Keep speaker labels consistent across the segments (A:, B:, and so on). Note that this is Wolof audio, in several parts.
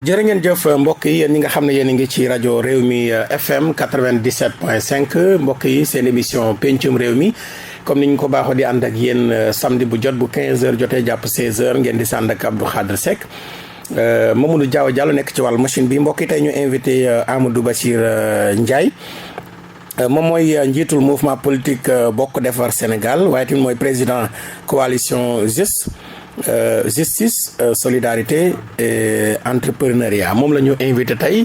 A: jërë ngeen jëf mbokk yi yéen ñi nga xam ne yéen a ngi ci rajo réew mi FM 97.5 mbokk yi seen émission pencum réew mi comme ni ñu ko baaxoo di ànd ak yéen samedi bu jot bu 15h jotee jàpp 16h ngeen di sànd ak Abdou Khadre Seck Mamadou Diallo nekk ci wàllu machine bi mbokk yi tey ñu invité Amadou Bachir Ndiaye moom mooy njiitul mouvement politique Bokk Defar Sénégal waaye tamit mooy président coalition justice solidarité et entrepreneuriat moom la ñu invité tey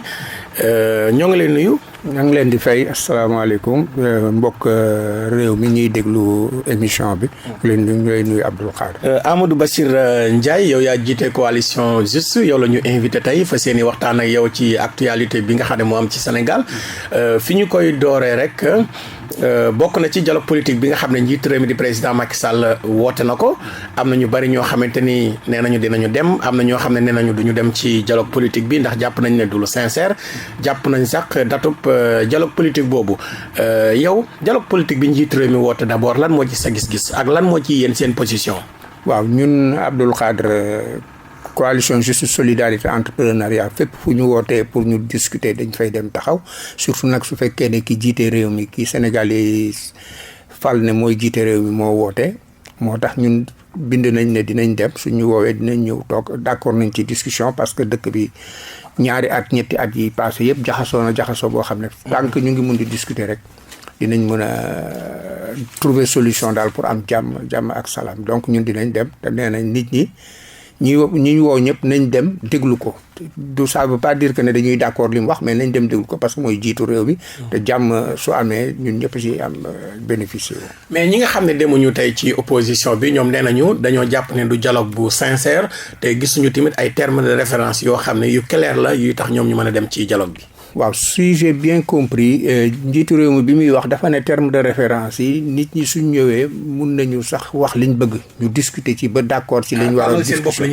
A: ñoo ngi leen nuyu.
B: ñoo ngi leen di fay asalaamaaleykum mbokk réew mi ñuy déglu émission bi. ñu lay nuyu Abdou Khadre.
A: Amadou Bachir Ndiaye yow yaa jiite coalition juste yow la ñu invité tey fa seeni waxtaan ak yow ci actualité bi nga xam ne moo am ci Sénégal fi ñu koy dooree rek. bokk na ci dialogue politique bi nga xam ne njiitu réew mi di président Macky Sall woote na ko am na ñu bari ñoo xamante ni nee nañu dinañu dem am na ñoo xam ne nee nañu duñu dem ci dialogue politique bi ndax jàpp nañ ne du lu sincère jàpp nañ sax datub dialogue politique boobu yow dialogue politique bi njiitu réew mi woote d'abord lan moo ci sa gis-gis ak lan moo ci yéen seen position.
B: waaw ñun Abdou Khadre coalition justice solidarité entrepreneuriat fépp fu ñu wootee pour ñu discuter dañ fay dem taxaw surtout nag su fekkee ne ki jiite réew mi ki Sénégal yi fal ne mooy jiite réew mi moo woote moo tax ñun bind nañ ne dinañ dem suñu woowee dinañ ñëw toog d'accord nañ ci discussion parce que dëkk bi ñaari at ñetti at yi passé yëpp jaxasoo boo xam ne tant que ñu ngi mun di discuter rek dinañ mën a trouver solution daal pour am jàmm ak salaam donc ñun dinañ dem te nee nañ nit ñi ñu woo ñëpp nañ dem déglu ko du ça veut pas dire que ne dañuy d'accord li mu wax mais nañ dem déglu ko parce que mooy jiitu réew mi te jàmm su amee ñun ñëpp ci am bénéficier wu.
A: mais ñi nga xam ne demuñu tey ci opposition bi ñoom nee nañu dañoo jàpp ne du dialogue bu sincère te gisuñu tamit ay termes de référence yoo xam ne yu clair la yuy tax ñoom ñu mën a dem ci dialogue bi.
B: waaw si j'ai bien compris njiitu réew mi bi muy wax dafa ne terme de référence yi nit ñi suñ ñëwee mun nañu sax wax liñ bëgg ñu discuter ci ba d'accord ci liñ war a discussion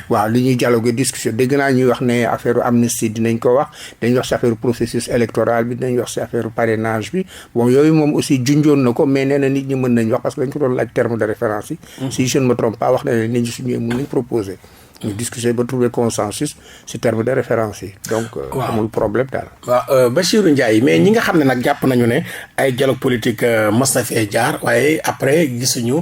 B: waaw li ñuy dialoguer discussion dégg naa ñuy wax ne affaire amnistie dinañ ko wax dañ wax si affaire processus électoral bi dinañ wax si affaire parrainage bi bon yooyu moom aussi junjoon na ko mais nee na nit ñi mën nañ wax parce que dañ ko doon laaj terme de référence yi si je ne me trompe pas wax na ne nit ñi suñ ñëwee mun nañ proposer ñu discuter ba trouver consensus ci terme de référence yi donc amul problème daal.
A: waaw Bachirou Ndiaye mais ñi nga xam ne nag jàpp nañu ne ay dialogue politique mas na fee jaar waaye après gisuñu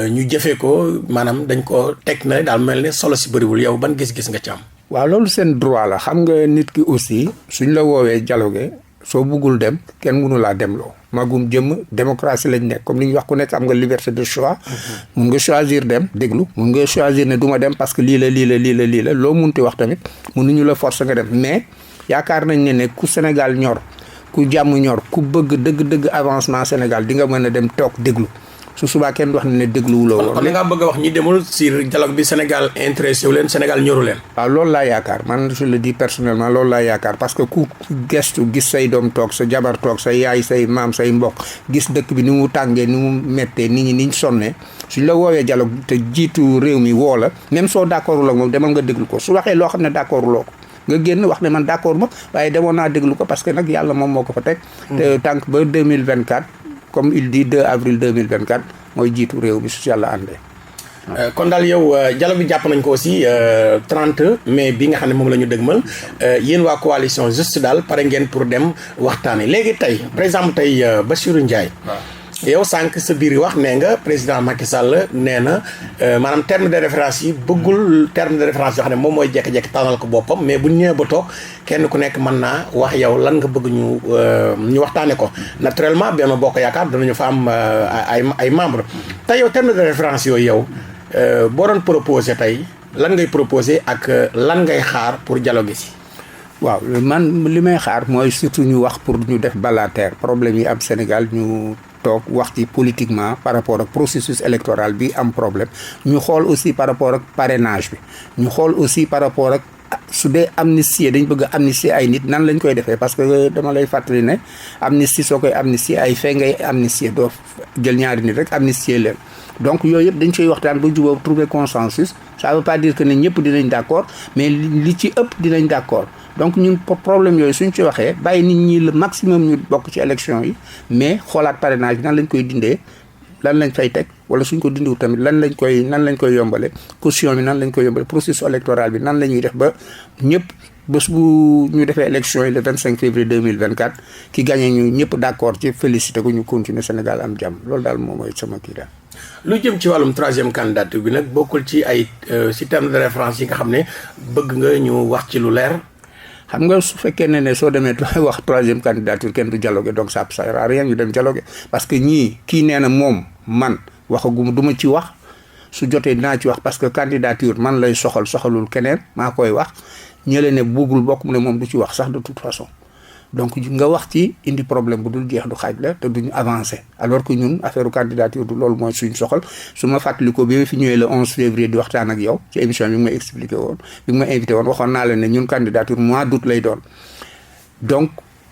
A: ñu jëfee ko maanaam dañ ko teg na daal mel ne solo si bëriwul yow ban gis-gis nga ci am.
B: waaw loolu seen droit la xam nga nit ki aussi suñ la woowee dialogue soo buggul dem kenn mënu laa demloo magum jëm démocratie lañ nekk comme li ñuy wax ku nekk am nga liberté de choix mun nga choisir dem déglu mun nga choisir ne du ma dem parce que lii la loo munti wax tamit mënuñu la forcer nga dem mais yaakaar nañ ne ku Sénégal ñor ku jàmm ñor ku bëgg dëgg avancement Sénégal di nga mën a dem toog déglu su subaa kenn wax ne dégluwuloo woon.
A: kon li nga bëgg a wax ñi demul si dialogue bi Sénégal intéressé wu leen Sénégal ñoru leen.
B: waaw loolu laa yaakaar man je le dis personnellement loolu laa yaakaar parce que ku gestu gis say doom toog sa jabar toog sa yaay say maam say mbokk gis dëkk bi ni mu tàngee ni mu méttee nit ñi niñ sonnee suñ la woowee dialogue te jiitu réew mi woo la même soo d'accordul ak moom demal nga déglu ko su waxee loo xam ne d'accorduloo ko nga génn wax ne man d'accord ma waaye demoon naa déglu ko parce que nag yàlla moom moo ko fa teg. te tànk ba 2024. comme il dit 2 avril 2024 mooy jiitu réew mi su yàlla àndee.
A: kon daal yow dialogue bi jàpp nañ ko aussi 30 mai bi nga xam ne moom la ñu dëgmal yéen waa coalition juste daal pare ngeen pour dem waxtaanee léegi tey par exemple tey Bachirou Ndiaye. yow sànq sa biir wax nee nga président Macky Sall nee na maanaam terme de référence yi bëggul terme de référence yoo xam ne moom mooy jékki-jékki tànnal ko boppam mais bu ñëwee ba toog kenn ku nekk mën naa wax yow lan nga bëgg ñu waxtaane ko naturellement Benno Bokk Yaakaar danañu fa am ay membres te yow terme de référence yooyu yow boo doon proposé tey lan ngay proposé ak lan ngay xaar pour dialogue si.
B: waaw man li may xaar mooy surtout ñu wax pour ñu def balater problème yi am Sénégal ñu toog wax ci politiquement par rapport ak processus électoral bi am problème ñu xool aussi par rapport ak parrainage bi ñu xool aussi par rapport ak su dee amnistie dañ bëgg a amnistie ay nit nan lañ koy defee parce que dama lay fàttali ne amnistie soo koy amnistie ay fee ngay amnistie doo jël ñaari nit rek amnistie leen donc yooyu yëpp dañ koy waxtaan ba jubóo trouver consensus ça veut pas dire que ne ñëpp dinañ d'accord mais li ci ëpp dinañ d'accord donc ñun problème yooyu suñ ci waxee bàyyi nit ñi le maximum ñu bokk ci élection yi mais xoolaat parrainage bi nan lañ koy dindee lan lañ fay teg wala suñ ko dindiwul tamit nan lañ koy yombale caution bi nan lañ koy yombale processus électoral bi nan la ñuy def ba ñëpp bés bu ñu defee élection yi le 25 février 2024 ki gagné ñu ñëpp d'accord ci félicité ko ñu continuer Sénégal am jàmm loolu daal moom mooy sama kii daal.
A: lu jëm ci wàllum troisième candidature bi nag bokkul ci ay ci terme de référence yi nga xam ne bëgg nga ñu wax ci lu leer.
B: xam nga su fekkee ne soo demee wax troisième candidature kenn du dialoguer donc ça sert à rien ñu dem dialoguer parce que kii nee na moom man waxaguma du ma ci wax su jotee dinaa ci wax parce que candidature man lay soxalul keneen maa koy wax ñële ne bëggul bokk mu ne moom du ci wax sax de toute façon donc nga wax ci indi problème bu dul jeex du xaaj la te duñu avancer alors que ñun affaire candidature du loolu mooy suñ soxal su ma fàttali ko bi fi ñëwee le 11 février di waxtaan ak yow ci émission bi nga ma expliqué woon bi nga ma invité woon waxoon naa la ne ñun candidature mois d'août lay doon donc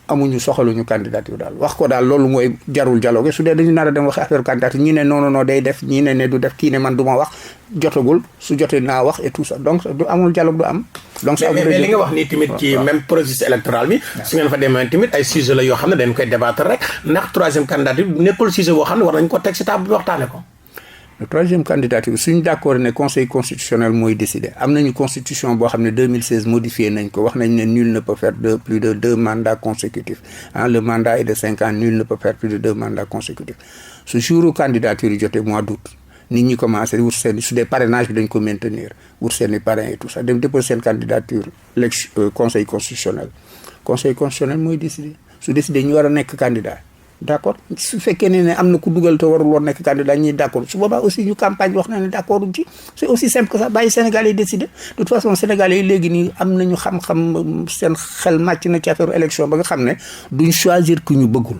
B: amuñu soxaluñu candidature daal wax ko daal loolu mooy jarul dialogue su dee dañu nar a dem wax affaire candidature ñii ne non day def ñii ne du def kii ne man du ma wax jotagul su jotee naa wax et tout ça donc du amul dialogue du am. donc
A: mais li nga wax nii tamit ci même processus électoral bi. su ngeen fa demee tamit ay sujet la yoo xam ne dañ koy débattre rek ndax troisième candidature nekkul sujet boo xam ne war nañ ko teg ci table bi waxtaane ko.
B: le troisième candidature suñu d'accord ne conseil constitutionnel mooy décider am nañu constitution boo xam ne 2016 modifié nañ ko wax nañ ne nul ne peut faire plus de 2 mandats consécutifs le mandat est de 5 ans nul ne peut faire plus de 2 mandats consécutifs su jouru candidature yi jotee mois d'août nit ñi commencé wut seen su dee parrainage bi dañ ko maintenir wut seen i parrain et tout ça dem déposer seen candidature conseil constitutionnel mooy décider su décider ñu war a nekk candidat d'accord su fekkee ne am na ku dugal te warul woon nekk candidat ñuy d'accord su boobaa aussi ñu campagne wax na ne d'accord ci c'est aussi simple que ça bàyyi Sénégal yi décider de toute façon Sénégalais yi léegi nii am nañu xam-xam seen xel màcc na ci affaire élection ba nga xam ne duñ choisir ku ñu bëggul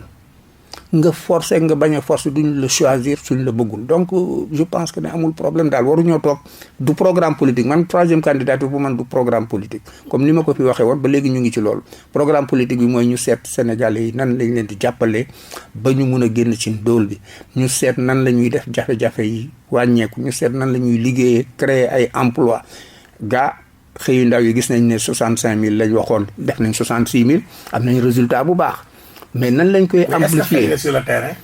B: nga forcer nga bañ a forcer duñ la choisir suñ la bëggul donc je pense que ne amul problème daal waruñoo toog du programme politique man troisième candidature bu man du programme politique comme ni ma ko fi waxee woon ba léegi ñu ngi ci loolu programme politique bi mooy ñu seet Sénégalais yi nan lañ leen di jàppale ba ñu mun a génn ci ndóol bi ñu seet nan la ñuy def jafe-jafe yi wàññeeku ñu seet nan la ñuy liggéeyee créer ay emploi xëyu ndaw yi gis nañ ne 65000 lañ waxoon def nañ 66000 am nañ résultat bu baax mais nan lañ koy amplifier
A: sur le terrain.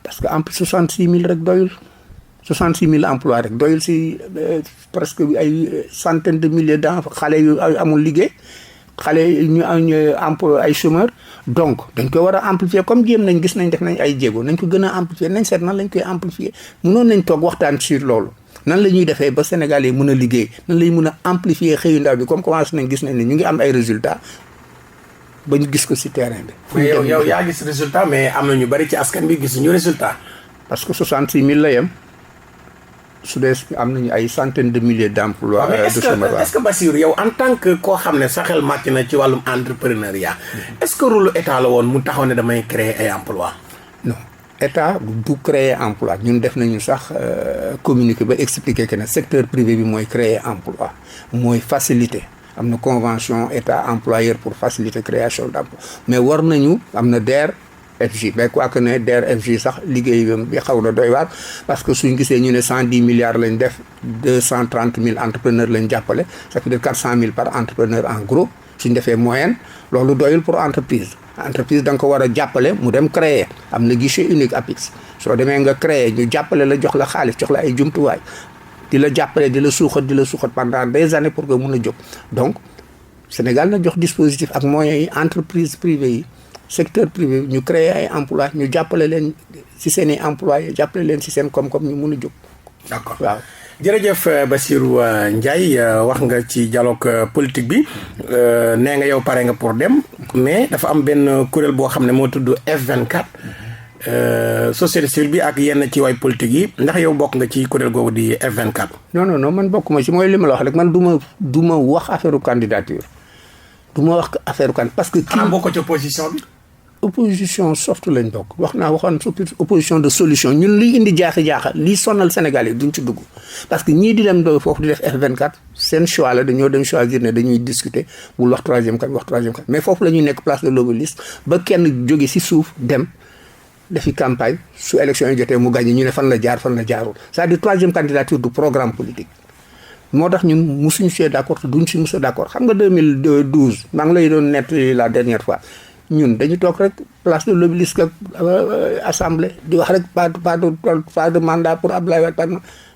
B: parce que en plus 66000 rek doyul 66000 emplois rek doyul si presque ay centaines de milliers d'enfants xale yu amul liggéey xale ñu emploi ay chômeurs donc dañ koy war a amplifier comme jéem nañ gis nañ def nañ ay jéego nañ ko gën a amplifier nañ seet nan lañ koy amplifier mënoon nañ toog waxtaan sur loolu nan la ñuy defee ba Sénégal yi mën a liggéey nan lañ mën a amplifier xëyu ndaw bi comme commencé nañ gis nañ ne ñu ngi am ay résultats ba ñu gis ko ci terrain bi.
A: mais yow yaa gis résultat mais am na ñu bari ci askan bi gisuñu résultat.
B: parce que 66000 la yem su dee am nañu ay centaines de milliers d'emplois.
A: de chômeurs est-ce que Bassirou yow en tant que koo xam ne sa xel màcc na ci wàllum entrepreneuriat est-ce que rôle état la woon mu taxaw ne damay créer ay emploi
B: non état du créer emploi ñun def nañu sax communiquer ba expliquer que ne secteur privé bi mooy créer emploi mooy faciliter. am na convention état employeur pour faciliter création d'emploi mais war nañu am na DER/FJ mais quoi que ne DER/FJ sax liggéey bi xaw na doy waar parce que suñ gisee ñu ne 110 milliards lañ def 230 000 entrepreneurs lañ jàppale ça veut dire 400 000 par entrepreneur en gros suñ defee moyenne loolu doyul pour entreprise da nga ko war a jàppale mu dem créer am na guichet unique APIX soo demee nga créer ñu jàppale la jox la xaalis jox la ay jumtuwaay di la jàppale di la suuxat pendant des années pour que mun a jóg donc Sénégal na jox dispositif ak moyens yi entreprise privée yi secteur privé ñu créer ay emploi ñu jàppale leen ci seen i employés jàppale leen ci seen koom-koom ñu mun a jóg.
A: d'accord
B: waaw.
A: jërëjëf Bassirou Ndiaye wax nga ci dialogue politique bi nee nga yow pare nga pour dem mais dafa am benn kuréel boo xam ne moo tudd F24. société civile bi ak yenn ci way politique yi ndax yow bokk nga ci kuréel googu di F24.
B: non man bokkuma ci mooy li ma la wax rek man du ma wax affaire candidature du ma wax affaire parce que.
A: kii bokk ci opposition bi.
B: opposition soft lañ bokk waxoon opposition de solution ñun liy indi jaaxa liy sonal Sénégal yi duñ ci dugg parce que ñii di dem do foofu di def F24 seen choix la dañoo dem choisir ne dañuy discuter bul wax troisième candidat mais foofu la ñuy nekk place de l'Obélisque ba kenn jóge ci suuf dem. defi campagne su élection yi jotee mu gagné ñu ne fan la jaarul c'est-à-dire troisième candidature du programme politique moo tax ñun musuñu see d'accord te duñ si musa d'accord xam nga 2012 maa ngi lay doon nett la dernière fois ñun dañu toog rek place de l'Obélisque ak assemblée di wax rek pas de mandat pour Abdoulaye Wade par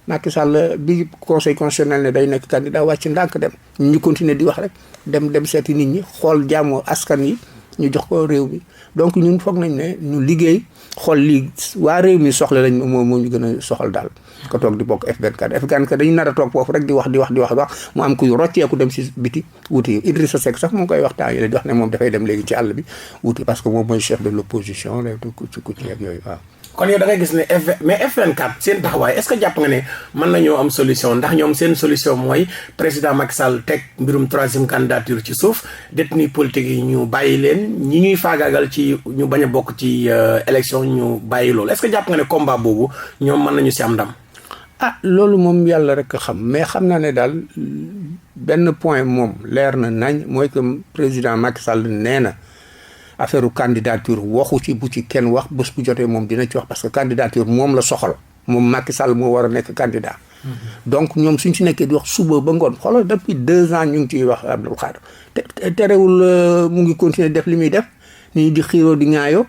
B: Macky Sall bi conseil constitutionnel ne day nekk candidat wàcc ndànk dem ñu continuer di wax rek dem seeti nit ñi xool jaamoo askan yi ñu jox ko réew mi donc ñun foog nañ ne ñu liggéey xool lii waa réew mi soxla lañ moo ñu gën a soxal daal ko toog di bokk F24 dañu nar a toog foofu rek di wax mu am kuy rocceeku dem si biti wuti Idrissa Seck sax mu ngi koy waxtaan yi di wax ne moom dafay dem léegi ci àll bi wuti parce que moom mooy chef de l'opposition ci ku ci ak yooyu waaw.
A: kon yow da ngay gis ne F24 seen taxawaay est-ce que jàpp nga ne mën nañoo am solution ndax ñoom seen solution mooy président Macky Sall teg mbirum troisième candidature ci suuf détenu politique yi ñu bàyyi leen ñi ñuy faagaagal ci ñu bañ a bokk ci élection ñu bàyyi loolu est-ce que jàpp nga ne combat boobu ñoom mën nañu si am ndam.
B: loolu moom yàlla rek xam mais xam naa ne daal benn point moom leer na nañ mooy que président Macky Sall nee na. affaire candidature waxu ci bu ci kenn wax bés bu jotee moom dina ci wax parce que candidature moom la soxal moom Macky Sall moo war a nekk candidat. donc ñoom suñ ci nekkee di wax suba ba ngoon xoolal depuis 2 ans ñu ngi ciy wax Abdoul Khadre terewul mu ngi continuer def li muy def ni di xiiroo di ŋaayoo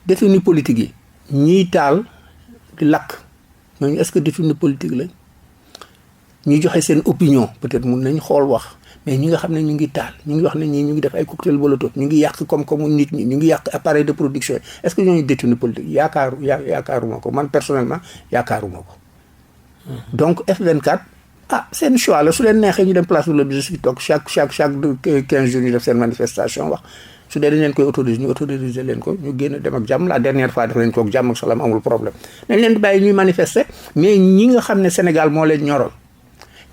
B: détenu politique yi ñiy taal di lakk ñooñu est-ce que détenu politique lañ ñuy joxe seen opinion peut-être mun nañ xool wax. mais ñi nga xam ne ñu ngi taal ñu ngi wax ne ñii ñu ngi def ay cocktail molotov ñu ngi yàq comme nit ñi ñu ngi yàq appareil de production est-ce que ñooñu détenu politique yaakaaruma ko man personnellement yaakaaruma ko. donc F24 seen choix la su leen neexee ñu dem place de l'Obélisque toog chaque 15 jours ñu def seen manifestation wax su dee dañ leen koy autoriser leen ko ñu génn dem ak jàmm la dernière fois def leen ko ak jàmm ak salaam amul problème dañ leen di bàyyi ñuy manifester mais ñi nga xam ne Sénégal moo leen ñoroon.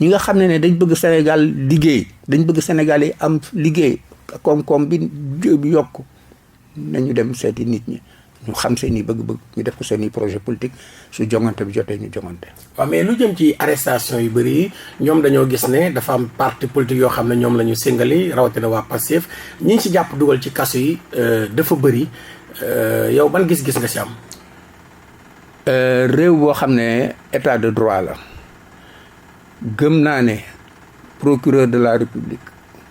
B: ñi nga xam ne dañ bëgg Sénégal liggéey dañ bëgg Sénégal yi am liggéey koom-koom bi yokk nañu dem seeti nit ñi ñu xam seen i bëgg-bëgg ñu def ko seen i projet politique su jongante bi jotee ñu jongante.
A: waaw mais lu jëm ci arrestation yu bëri yi ñoom dañoo gis ne dafa am parti politique yoo xam ne ñoom la ñu singali rawatina waa Pastef ñi ci jàpp dugal ci kaso yi dafa bëri yow ban gis-gis nga ci am.
B: réew boo xam ne état de droit la. gëm naa ne procureur de la république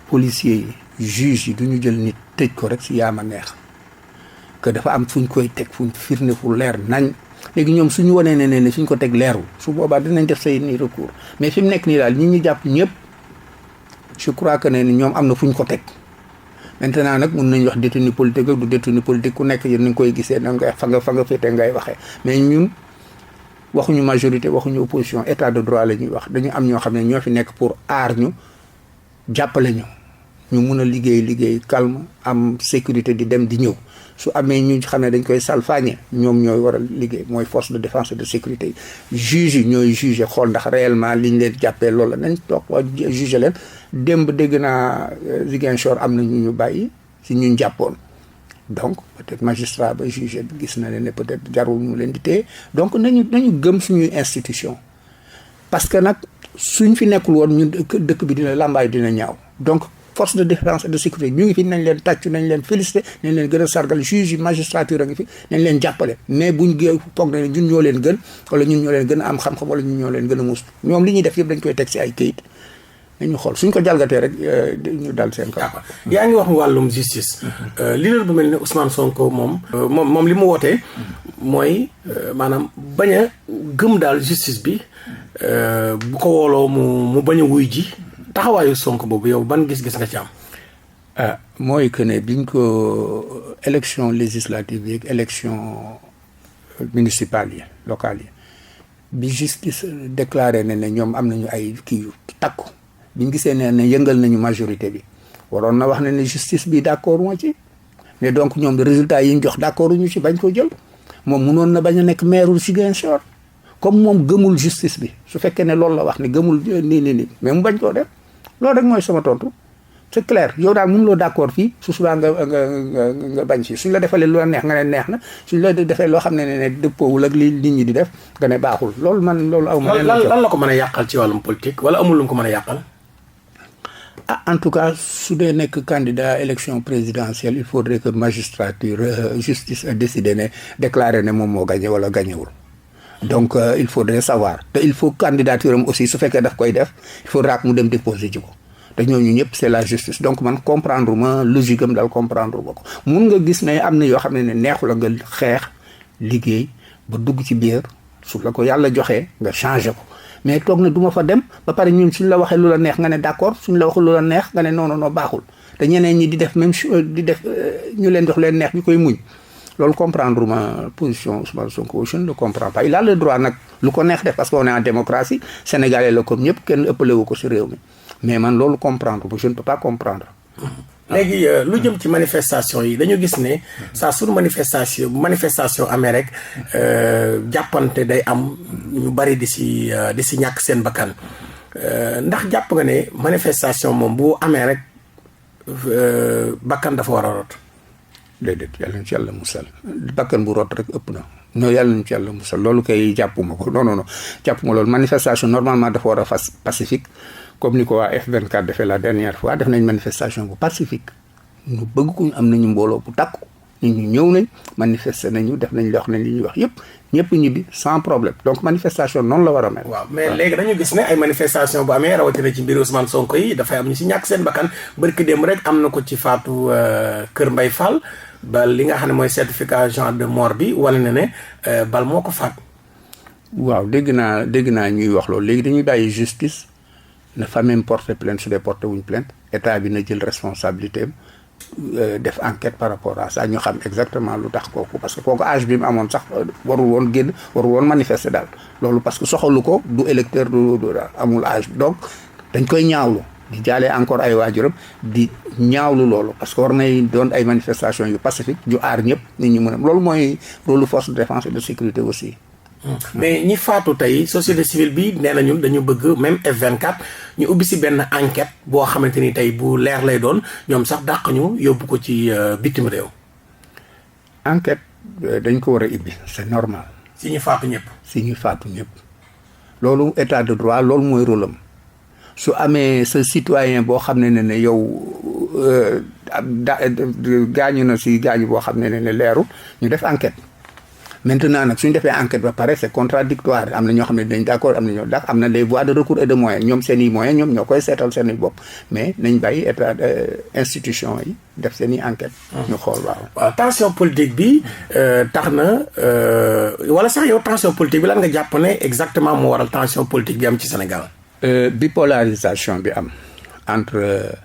B: policiers yi juges yi du ñu jël nit tëj ko rek si yaama neex que dafa am fu ñu koy teg fu ñu firnde fu leer nañ léegi ñoom suñu wanee ne fi ñu ko teg leerul su boobaa dinañ def say ni recours mais fi mu nekk nii daal ñi ñu jàpp ñëpp je crois que ne ñoom am na fu ñu ko teg maintenant nag mun nañ wax détenu politique ak du détenu politique ku nekk yéen ni nga koy gisee da ngay fa nga féete ngay waxee mais ñun waxuñu majorité waxuñu opposition état de droit la ñuy wax dañu am ñoo xam ne ñoo fi nekk pour aar ñu jàppale ñu mun a liggéey calme am sécurité di dem di ñëw su amee ñu xam ne dañ koy salfaañe ñoom ñooy war a liggéey mooy force de défense et de sécurité yi juge yi ñooy juge xool ndax réellement liñ leen jàppee loolu la nañ toog waa juge leen démb dégg naa Ziguinchor am na ñu bàyyi si ñun jàppoon donc peut-être magistrat ba juge gis na ne peut-être jarul mu leen di téye donc nañu gëm suñuy institution parce que nag suñ fi nekkul woon ñun dëkk bi dina làmbaay dina ñaaw donc force de défense et de sécurité ñu ngi fi nañ leen tàccu nañ leen félicité nañ leen gën a sargal juge yi magistrature a ngi fi nañ leen jàppale mais buñ gée foog ne ñun ñoo leen gën wala ñun ñoo leen gën a am xam-xam wala ñun ñoo leen gën a mus ñoom li ñuy def yëpp dañ koy teg si ay këyit nañu xool suñ ko jalgatee rek ñu dal seen kaw.
A: yaa ngi wax wàllum justice. leader bu mel ne Ousmane Sonko moom li mu wootee mooy maanaam bañ a gëm daal justice bi bu ko wooloo mu bañ a wuy ji taxawaayu Sonko boobu yow ban gis-gis nga ci am.
B: mooy que ne biñ ko élection législative yi ak élection municipale yi locale yi bi justice déclaré ne ñoom am nañu ay kii yu takku. biñ gisee ne yëngal nañu majorité bi waroon na wax ne justice bi d'accord moo ci mais donc ñoom résultat yi ñu jox d'accord ñu ci bañ ko jël moom munoon na bañ a nekk maire Ziguinchor comme moom gëmul justice bi su fekkee ne loolu la wax ni gëmul nii mais mu bañ koo def loolu rek mooy sama tontu c'est clair yow daal mënuloo d'accord fii su subaa nga bañ si suñ la defalee lu la neex nga ne neex na suñ la defee loo xam ne dëppoowul ak li nit ñi di def nga ne baaxul loolu aw ma
A: lan la ko mën a yàqal ci wàllum politique wala amul lu ko mën a yàqal.
B: En tout cas su dee nekk candidat élection présidentielle il faudrait que magistrature justice décider ne déclarer ne moom moo gagné wala gagnéwul donc il faudrait savoir te il faut candidature am aussi su fekkee daf koy def il faudra que mu dem déposer ji ko te ñooñu ñëpp c'est la justice donc man comprendre ma logique am daal comprendre ma ko mun nga gis ne am na yoo xam ne neexu la nga xeex liggéey ba dugg ci biir su la ko yàlla joxee nga changé ko mais toog na du ma fa dem ba pare ñun suñ la waxee lu la neex nga ne d'accord suñ la waxee lu la neex nga ne non non non baaxul te ñeneen ñi di def même di def ñu leen jox leen neex ñu koy muñ loolu comprendre ma position Ousmane Sonko je ne le comprends pas il a le droit nag lu ko neex def parce que on est en démocratie sénégalais la comme ñëpp kenn ëppale wu ko si réew mi mais man loolu comprendre je ne peux pas comprendre.
A: léegi lu jëm ci manifestation yi dañu gis ne saa sur manifestation amee rek jàppante day am ñu bari di si ñàkk seen bakkan ndax jàpp nga ne manifestation moom bu amee rek bakkan dafa war a rot.
B: déedéet yàlla na ci yàlla musal bakkan bu rot rek ëpp na non yàlla na ci yàlla musal loolu kay jàppuma ko non jàppuma loolu manifestation normalement dafa war a pacifique comme ni ko waa F24 defee la dernière fois def nañ manifestation bu pacifique ñu bëgg ko am nañu mbooloo bu takku nit ñu ñëw nañ manifester nañu def nañ wax nañ li ñuy wax yëpp ñëpp ñibbi sans problème donc manifestation noonu la war a mel.
A: waaw mais léegi dañu gis ne ay manifestation bu amee rawatina ci mbir Ousmane Sonko yi dafay am ñu si ñàkk seen bakkan barki démb rek am na ko ci faatu Kër Mbay Fall ba li nga xam ne mooy certificat genre de mort bi wane na ne bal moo ko faat.
B: waaw dégg naa ñuy wax loolu léegi dañuy bàyyi justice na famille porter plainte su dee porter wuñ plainte état bi na jël responsabilité am def enquête par rapport à ça ñu xam exactement lu tax kooku parce que kooku âge bi mu amoon sax warul woon génn warul woon manifester daal loolu parce que soxalu ko du électeur du amul âge donc dañ koy ñaawlu di jaalee encore ay waajuram di ñaawlu loolu parce que war nay doon ay manifestation yu pacifique yu aar ñëpp nit ñi mën a loolu mooy rôle force de défense et de sécurité aussi.
A: mais ñi faatu tey société civile bi nee nañu dañu bëgg même F24 ñu ubbi si benn enquête boo xamante ni tey bu leer lay doon ñoom sax dàq ñu yóbbu ko ci bitim réew.
B: enquête dañ ko war a ubbi c'est normal.
A: si ñu faatu ñëpp.
B: loolu état de droit loolu mooy rôle am su amee sa citoyen boo xam ne yow gaañu na si gaañu boo xam ne leerul ñu def enquête. maintenant nag suñu defee enquête ba pare c'est contradictoire am na ñoo xam ne dañ d'accord am na ñoo am na des voies de recours et de moyens ñoom seen i moyens ñoom ñoo koy seetal seen i bopp mais nañ bàyyi état institution yi def seen i enquête ñu xool waaw
A: tension politique bi tax na wala sax yow tension politique bi lan nga jàpp ne exactement moo waral tension politique bi am ci Sénégal.
B: Bipolarisation bi am entre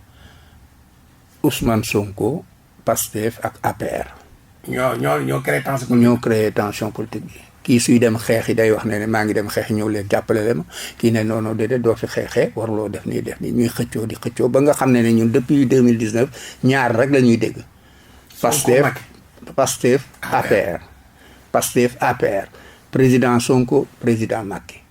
B: Ousmane Sonko Pastef ak APR.
A: ñoo
B: créé tension politique bi kii suy dem xeex yi day wax ne maa ngi dem xeex ñëw leen jàppale leen kii ne non déedéet doo fi xeexee waruloo def nii ñuy xëccoo ba nga xam ne ñun depuis 2019 ñaar rek la ñuy dégg. Pastef APR président Sonko président Macky.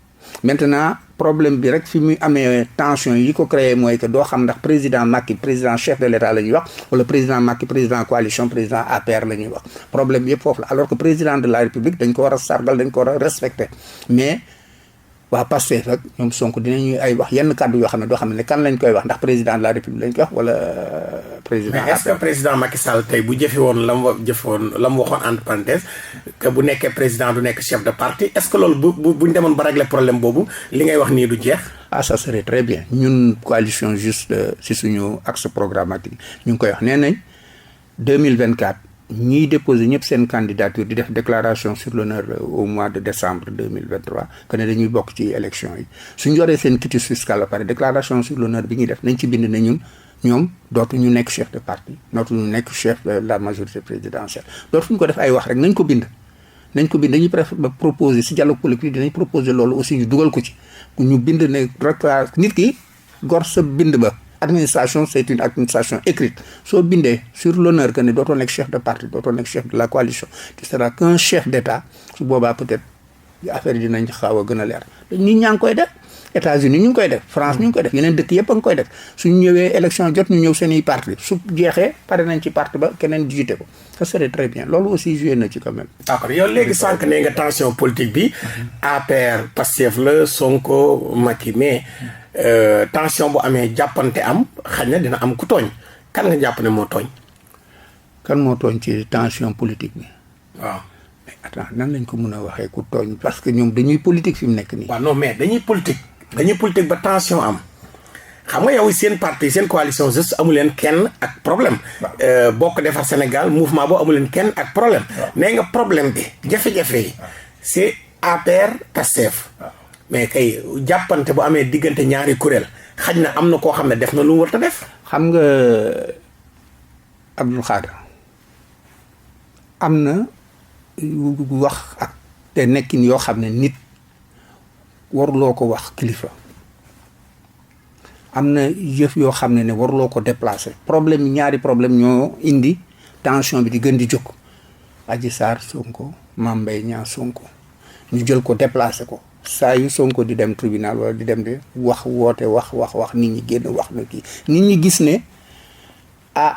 B: maintenant problème bi rek fi mu amee tension yi ko créé mooy que doo xam ndax président Macky président chef de l'État la ñuy wax wala président Macky président coalition président APR la ñuy wax problème bi yëpp foofu la alors que président de la République dañ ko war a sargal dañ ko war a respecter mais waa Pastef ak ñoom Sonko dinañuy ay wax yenn kàddu yoo xam ne doo xam ne kan lañ koy wax ndax président de la République lañ koy wax wala président.
A: mais est-ce que président Macky Sall tey bu jëfe woon la mu waxoon entre parenthèses que bu nekkee président du nekk chef de parti est-ce que loolu buñ demoon ba régler problème boobu li ngay wax nii du jeex.
B: Ça serait très bien ñun coalition juste si suñu axe programmatique ñu ngi koy wax nee nañ 2024 ñiy déposé ñëpp seen candidature di def déclaration sur l'honneur au mois de décembre 2023 que ne dañuy bokk ci élection yi suñu yoree seen quitus fiscal ba pare déclaration sur l'honneur bi ñuy def nañ ci bind ne ñoom dootuñu nekk chef de parti dootuñu nekk chef de la majorité présidentielle dootuñu ko def ay wax rek nañ ko bind dañuy proposer si dialogue politique dinañ proposer loolu aussi ñu dugal ko ci ñu bind ne rek nit ki gor sa bind ba administration c'est une administration écrite soo bindee sur l'honneur que ne dootoo nekk chef de parti dootoo nekk chef de la coalition tu seras qu'un chef d'État su boobaa peut-être affaire yi dinañ xaw a gën a leer nit ñaa ngi koy def États-Unis ñu ngi koy def France ñu ngi koy def yeneen dëkk yëpp a ngi koy def suñu ñëwee élection jot ñu ñëw seeni parti su jeexee pare nañ ci parti ba keneen jiite ko ça serait très bien loolu aussi joué na ci quand même.
A: d'accord yow léegi sànq ne nga tension politique bi APR Pastef la Sonko Macky mais tension bu amee jàppante am xañ na dina am ku tooñ kan nga jàpp ne moo tooñ.
B: kan moo tooñ ci tension politique bi.
A: waaw.
B: mais attends nan lañ ko mën a waxee ku tooñ parce que ñoom dañuy politique fi mu nekk nii.
A: waaw non mais dañuy politique ba tension am xam nga yow seen parti seen coalition juste amu leen kenn ak problème. Bokk Defar Sénégal mouvement boo amu leen kenn ak problème. nee nga problème bi jafe-jafe yi. c'est APR Pastef. mais kay jàppante bu amee diggante ñaari kuréel xaj na am na koo xam ne def na lu mu war a def.
B: xam nga Abdou Khadre am na wax ak te nekkin yoo xam ne nit waruloo ko wax kilifa. am na yëf yoo xam ne waruloo ko déplacer problème yi ñaari problème ñoo indi tension bi di gën di jóg. Adji Sarr Sonko Mame Mbaye Niang Sonko ñu jël ko déplacer ko saa yu Sonko di dem tribunal wala di dem di wax woote wax nit ñi génn wax na kii nit ñi gis ne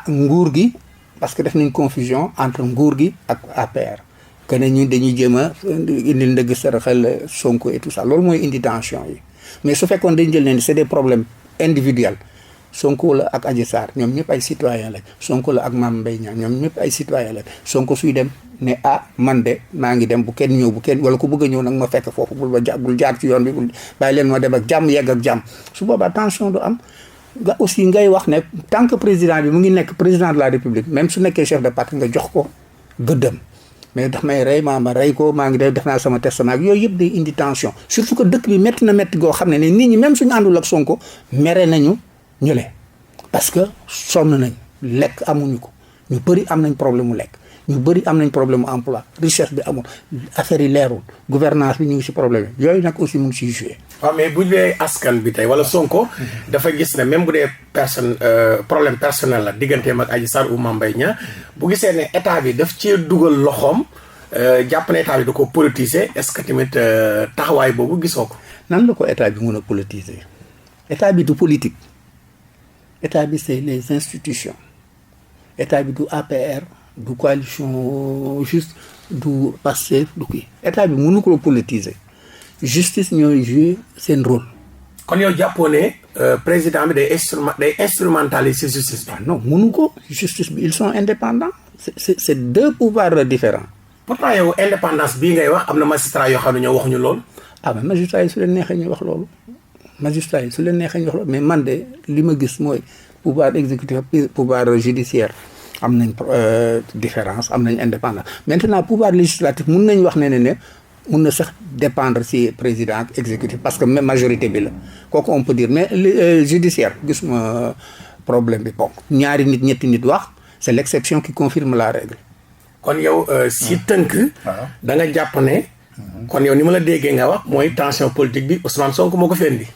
B: nguur gi parce que def nañ confusion entre nguur gi ak APR que ne ñu dañuy jéem a indi ndëgg saraxal Sonko et tout ça loolu mooy indi tension yi mais su fekkoon dañ jël ne c'est des problèmes individuels Sonko la ak Adji Sarr ñoom ñëpp ay citoyen lañ Sonko la ak Mame Mbaye Niang ñoom ñëpp ay citoyen lañ Sonko suy dem ne man de maa ngi dem bu kenn ñëw bu kenn wala ku bëgg a ñëw nag ma fekk foofu bul jaar ci yoon bi bul bàyyi leen ma dem ak jàmm yegg ak jàmm su boobaa tension du am nga aussi ngay wax ne tant que président bi mu ngi nekk président de la république même su nekkee chef de parti nga jox ko gëddëm mais daf may rey ma rey ko maa ngi def naa sama testament ak yooyu yëpp day indi tension surtout que dëkk bi métti na métti goo xam ne nit ñi même suñu àndul ak Sonko mere nañu ñële parce que sonn nañ lekk amuñu ko ñu bëri am nañ problème mu lekk ñu bëri am nañ problème mu emploi richesse bi amul affaire yi leerul gouvernance bi ñu ngi ci problème yi yooyu nag aussi mu ngi ciy joué.
A: waaw mais bu dee askan bi tey wala Sonko dafa gis ne même bu dee problème personnel la digganteem ak Adji Sarr ou Mame Mbaye Niang bu gisee ne état bi daf cee dugal loxoom jàpp ne état bi da ko politiser est-ce que tamit taxawaay boobu gisoo ko.
B: nan la ko état bi mën a politiser état bi du politique état bi c'est les institutions état bi du APR. du coalition juste du Pastef du kii état bi mënu ko politiser justice ñooy jouer seen rôle.
A: kon yow jàppoo ne président bi day instrumentaliser justice bi.
B: non mënu ko justice bi ils sont indépendants c'est deux pouvoirs différents.
A: pourtant yow indépendance bii ngay wax am na magistrat yoo xam ne ñoo waxuñu loolu.
B: mais magistrat yi su leen neexee ñu wax loolu magistrat yi su leen neexee ñu wax loolu mais man de li ma gis mooy pouvoir exécutif pouvoir judiciaire. am nañ différence am nañ indépendance maintenant pouvoir législatif mun nañ wax ne mun na sax dépendre ci président ak exécutif parce que même majorité bi la kooku on peut dire mais judiciaire gisuma problème bi bon ñaari nit ñetti nit wax c'est l'exception qui confirme la règle.
A: kon yow si tënk. da nga jàpp ne. kon yow ni ma la déggee nga wax mooy tension politique bi Ousmane Sonko moo ko fi indi.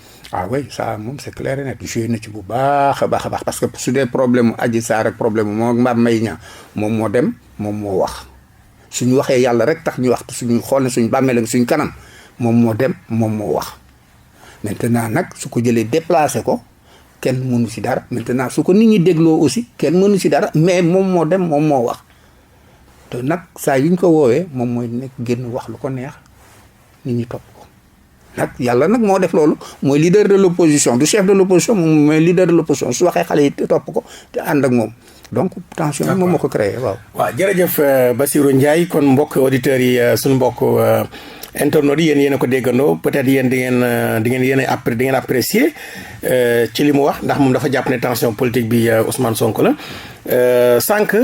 B: Oui ça moom c'est clair et net joué na ci bu baax a baax parce que su dee problème mu Adji Sarr ak problème mu moom Mame Mbaye Niang moom moo dem moom moo wax suñu waxee yàlla rek tax ñu wax suñu xool ne suñu bàmmeel ak suñu kanam moom moo dem moom moo wax maintenant nag su ko jëlee déplacé ko kenn mënu ci dara maintenant su ko nit ñi dégloo aussi kenn mënu ci dara mais moom moo dem moom moo wax te nag saa yu ñu ko woowee moom mooy nekk génn wax lu ko neex nit ñi topp nag yàlla nag moo def loolu mooy leader de l'opposition du chef de l'opposition moom mooy leader de l'opposition su waxee xale yi topp ko te ànd ak moom donc tension bi moom moo ko créé waaw. waaw
A: jërëjëf Bassirou Ndiaye kon mbokk auditeurs yi suñu mbokk internautes yi yéen a ko déggandoo peut-être yéen di ngeen apprécier ci li mu wax ndax moom dafa jàpp ne tension politique bi Ousmane Sonko la sànq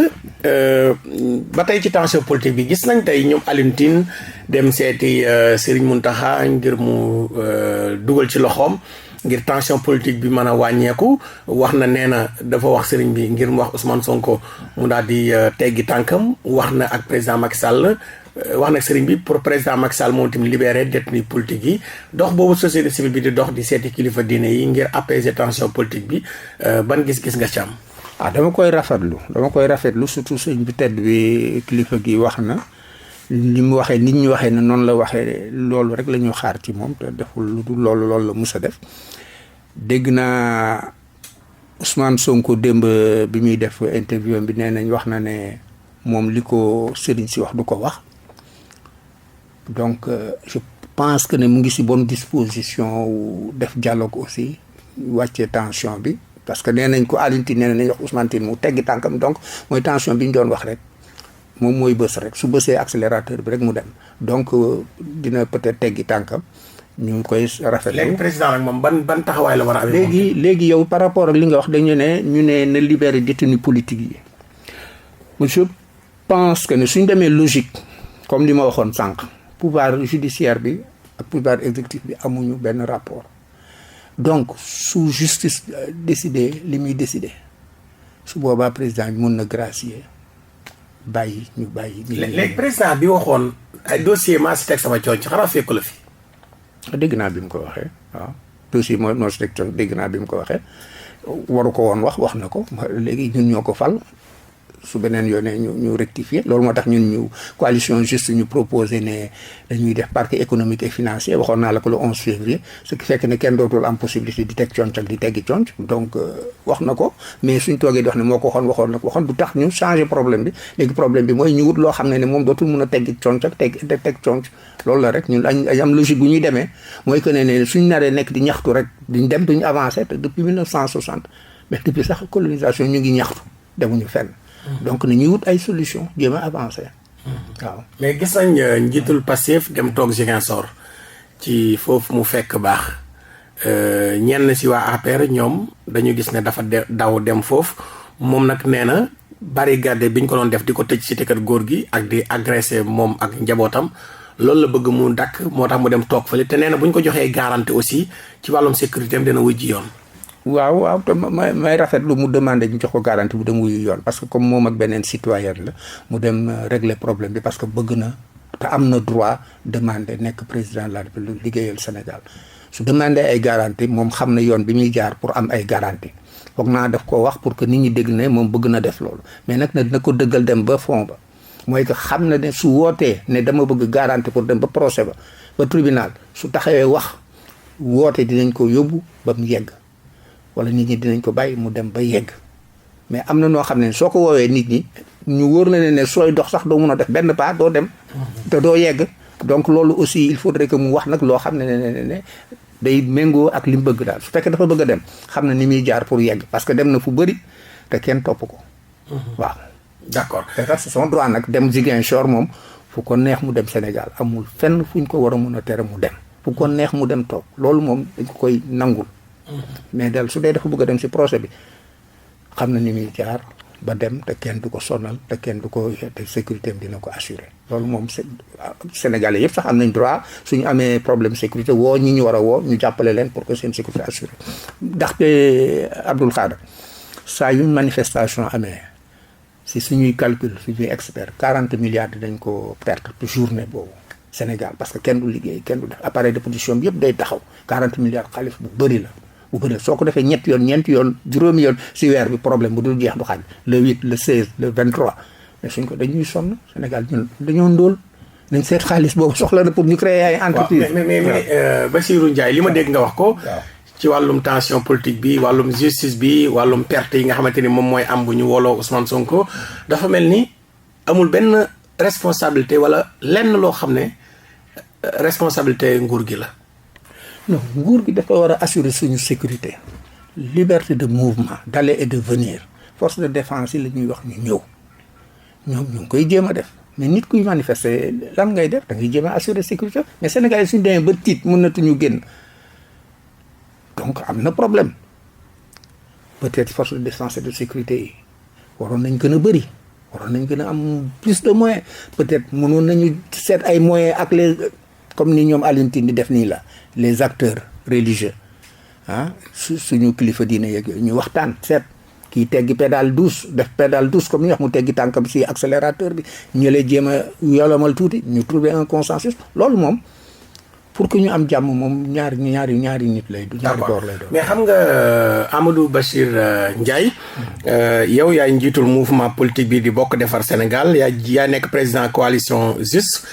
A: ba tey ci tension politique bi gis nañ tey ñoom Alioune Tine dem seeti Serigne Mountakha ngir mu dugal ci loxoom ngir tension politique bi mën a wàññeeku wax na nee na dafa wax Serigne bi ngir mu wax Ousmane Sonko mu daal di teggi tànkam wax na ak président Macky Sall wax nag sëriñ bi pour président Macky Sall moom tamit libéré détenu politique yi dox boobu société civile bi di dox di seeti kilifa diine yi ngir apaiser tension politique bi ban gis-gis nga ci am.
B: dama koy rafetlu surtout sëñ bi tedd bi kilifa gi wax na li mu waxee nit ñi waxee ne noonu la waxee loolu rek la ñu xaar ci moom te deful lu dul loolu la mus a def dégg naa Ousmane Sonko démb bi muy def interview bi nee nañ wax na ne moom li ko sëriñ si wax du ko wax. Donc je pense que ne mu ngi ci bonne disposition wu def dialogue aussi wàccee tension bi parce que nee nañ ko Alioune Tine nee nañ wax Ousmane Tine mu teggi tànkam donc mooy tension bi ñu doon wax rek moom mooy bës rek su bësee accélérateur bi rek mu dem donc dina peut-être teggi tànkam ñu koy rafetlu.
A: léegi président nag moom ban taxawaay la war a amee.
B: léegi yow par rapport ak li nga wax dañu ne ñu ne na libérer détenus politiques yi je pense que ne suñ demee logique comme li ma waxoon sànq pouvoir judiciaire bi ak pouvoir exécutif bi amuñu benn rapport donc su justice décider li muy décider su boobaa président bi mun na gracier bàyyi.
A: léegi président bi waxoon ay dossier maa si teg sama coono xanaa fekku la fi.
B: dégg naa bi mu ko waxee waaw dossier moo si teg coono dégg naa bi mu ko waxee waru ko woon wax na ko léegi ñun ñoo ko fal. su beneen yoonee ñu rectifier loolu moo tax ñun ñu coalition juste ñu proposé ne dañuy def parquet économique et financier waxoon naa la ko le 11 février ce qui fait que ne kenn dootul am possibilité di teg conc ak di teggi conc donc wax na ko mais suñ toogee di wax ne moo ko waxoon du tax ñu changer problème bi léegi problème bi mooy ñu wut loo xam ne moom dootul mun a teggi conc ak teg conc loolu la rek ñun añ am logique bu ñuy demee mooy que ne suñ naree nekk di ñaxtu rek duñ dem duñu avancé te depuis 1960 mais depuis sax colonisation ñu ngi ñaxtu demuñu fenn. donc ni ñuy wut ay solution jéem a avancé waaw.
A: mais gis nañ njiitul Pastef dem toog Ziguinchor ci foofu mu fekk baax ñenn si waa APR ñoom dañu gis ne dafa daw dem foofu moom nag nee na barricade bi ñu ko doon def di ko tëj si kër góor gi ak di agressé moom ak njabootam loolu la bëgg mu dakk moo tax mu dem toog fële te nee na bu ñu ko joxee garantie aussi ci wàllum sécurité am dina wujji yoon.
B: waaw te may rafetlu mu demandé ñu jox ko garantie bu dem wuyu yoon parce que comme moom ak beneen citoyen la mu dem régler problème bi parce que bëgg na te am na droit demander nekk président de la République liggéeyal Sénégal su demandé ay garantie moom xam na yoon bi muy jaar pour am ay garantie foog naa def ko wax pour que nit ñi dégg ne moom bëgg na def loolu mais nag na dina ko dëggal dem ba fond ba mooy que xam na ne su wootee ne dama bëgg garantie pour dem ba procès ba tribunal su taxawee wax woote dinañ ko yóbbu ba mu yegg wala nit ñi dinañ ko bàyyi mu dem ba yegg mais am na noo xam ne soo ko woowee nit ñi ñu wóor na ne sooy dox sax doo mun a def benn pas doo dem te doo yegg donc loolu aussi il faudrait que mu wax nag loo xam ne day méngoo ak li mu bëgg daal su fekkee dafa bëgg a dem xam na ni muy jaar pour yegg parce que dem na fu bëri te kenn topp ko waaw
A: d'accord
B: c'est son droit nag dem Ziguinchor moom fu ko neex mu dem Sénégal amul fenn fu ñu ko war a mun a tere mu dem fu ko neex mu dem toog loolu moom dañ ko koy nangul mais daal su dee dafa bëgg a dem ci procès bi xam na ni muy jaar ba dem te kenn du ko sonal te kenn du ko te sécurité am dina ko assurer loolu moom Sénégalais yëpp sax am nañ droit suñu amee problème sécurité woo ñi ñu war a woo ñu jàppale leen pour que seen sécurité assurée ndaxte Abdoul Khadre saa yu manifestation amee si suñuy calcul suñuy expert 40 milliards dañ ko perte journée boobu Sénégal parce que kenn du liggéey kenn du def appareil de production bi yëpp day taxaw 40 milliards xaalis bu bëri la bu bëri soo ko defee ñeenti yoon juróomi yoon si weer bi problème bu dul jeex du xaaj le 8 le 16 le 23 mais suñ ko dañuy sonn Sénégal ñun dañoo ndóol nañ seet xaalis boobu soxla na pour ñu créer ay entreprise
A: mais Bassirou Ndiaye li ma dégg nga wax ko ci wàllum tension politique bi wàllum justice bi wàllum perte yi nga xamante ni moom mooy am bu ñu woloo Ousmane Sonko dafa mel ni amul benn responsabilité wala lenn loo xam ne responsabilité nguur gi la.
B: non nguur gi dafa war a assurer suñu sécurité liberté de mouvement d'aller et de venir force de défense yi la ñuy wax ñu ñëw ñoom ñu ngi koy jéem a def mais nit kuy manifester lan ngay def da ngay jéem a assurer sécurité mais Sénégal yi suñu demee ba tiit mënatuñu génn donc am na problème peut-être force de défense et de sécurité yi waroon nañ gën a bëri waroon nañ gën a am plus de moyens peut-être mënoon nañu seet ay moyens ak les comme ni ñoom Alioune Tine di def nii la les acteurs religieux suñu kilifa diine yeeg yooyu ñu waxtaan seet kii teggi pédale douce def pédale douce comme ni wax mu teggi tànkam si accélérateur bi ñu lay jéem a yolomal tuuti ñu trouver un consensus loolu moom pour que ñu am jàmm moom ñaari nit lay du ñaari boor lay doon.
A: mais xam nga Amadou Bachir Ndiaye yow yaay njiitul mouvement politique bi di Bokk Defar Sénégal yaa nekk président coalition Juste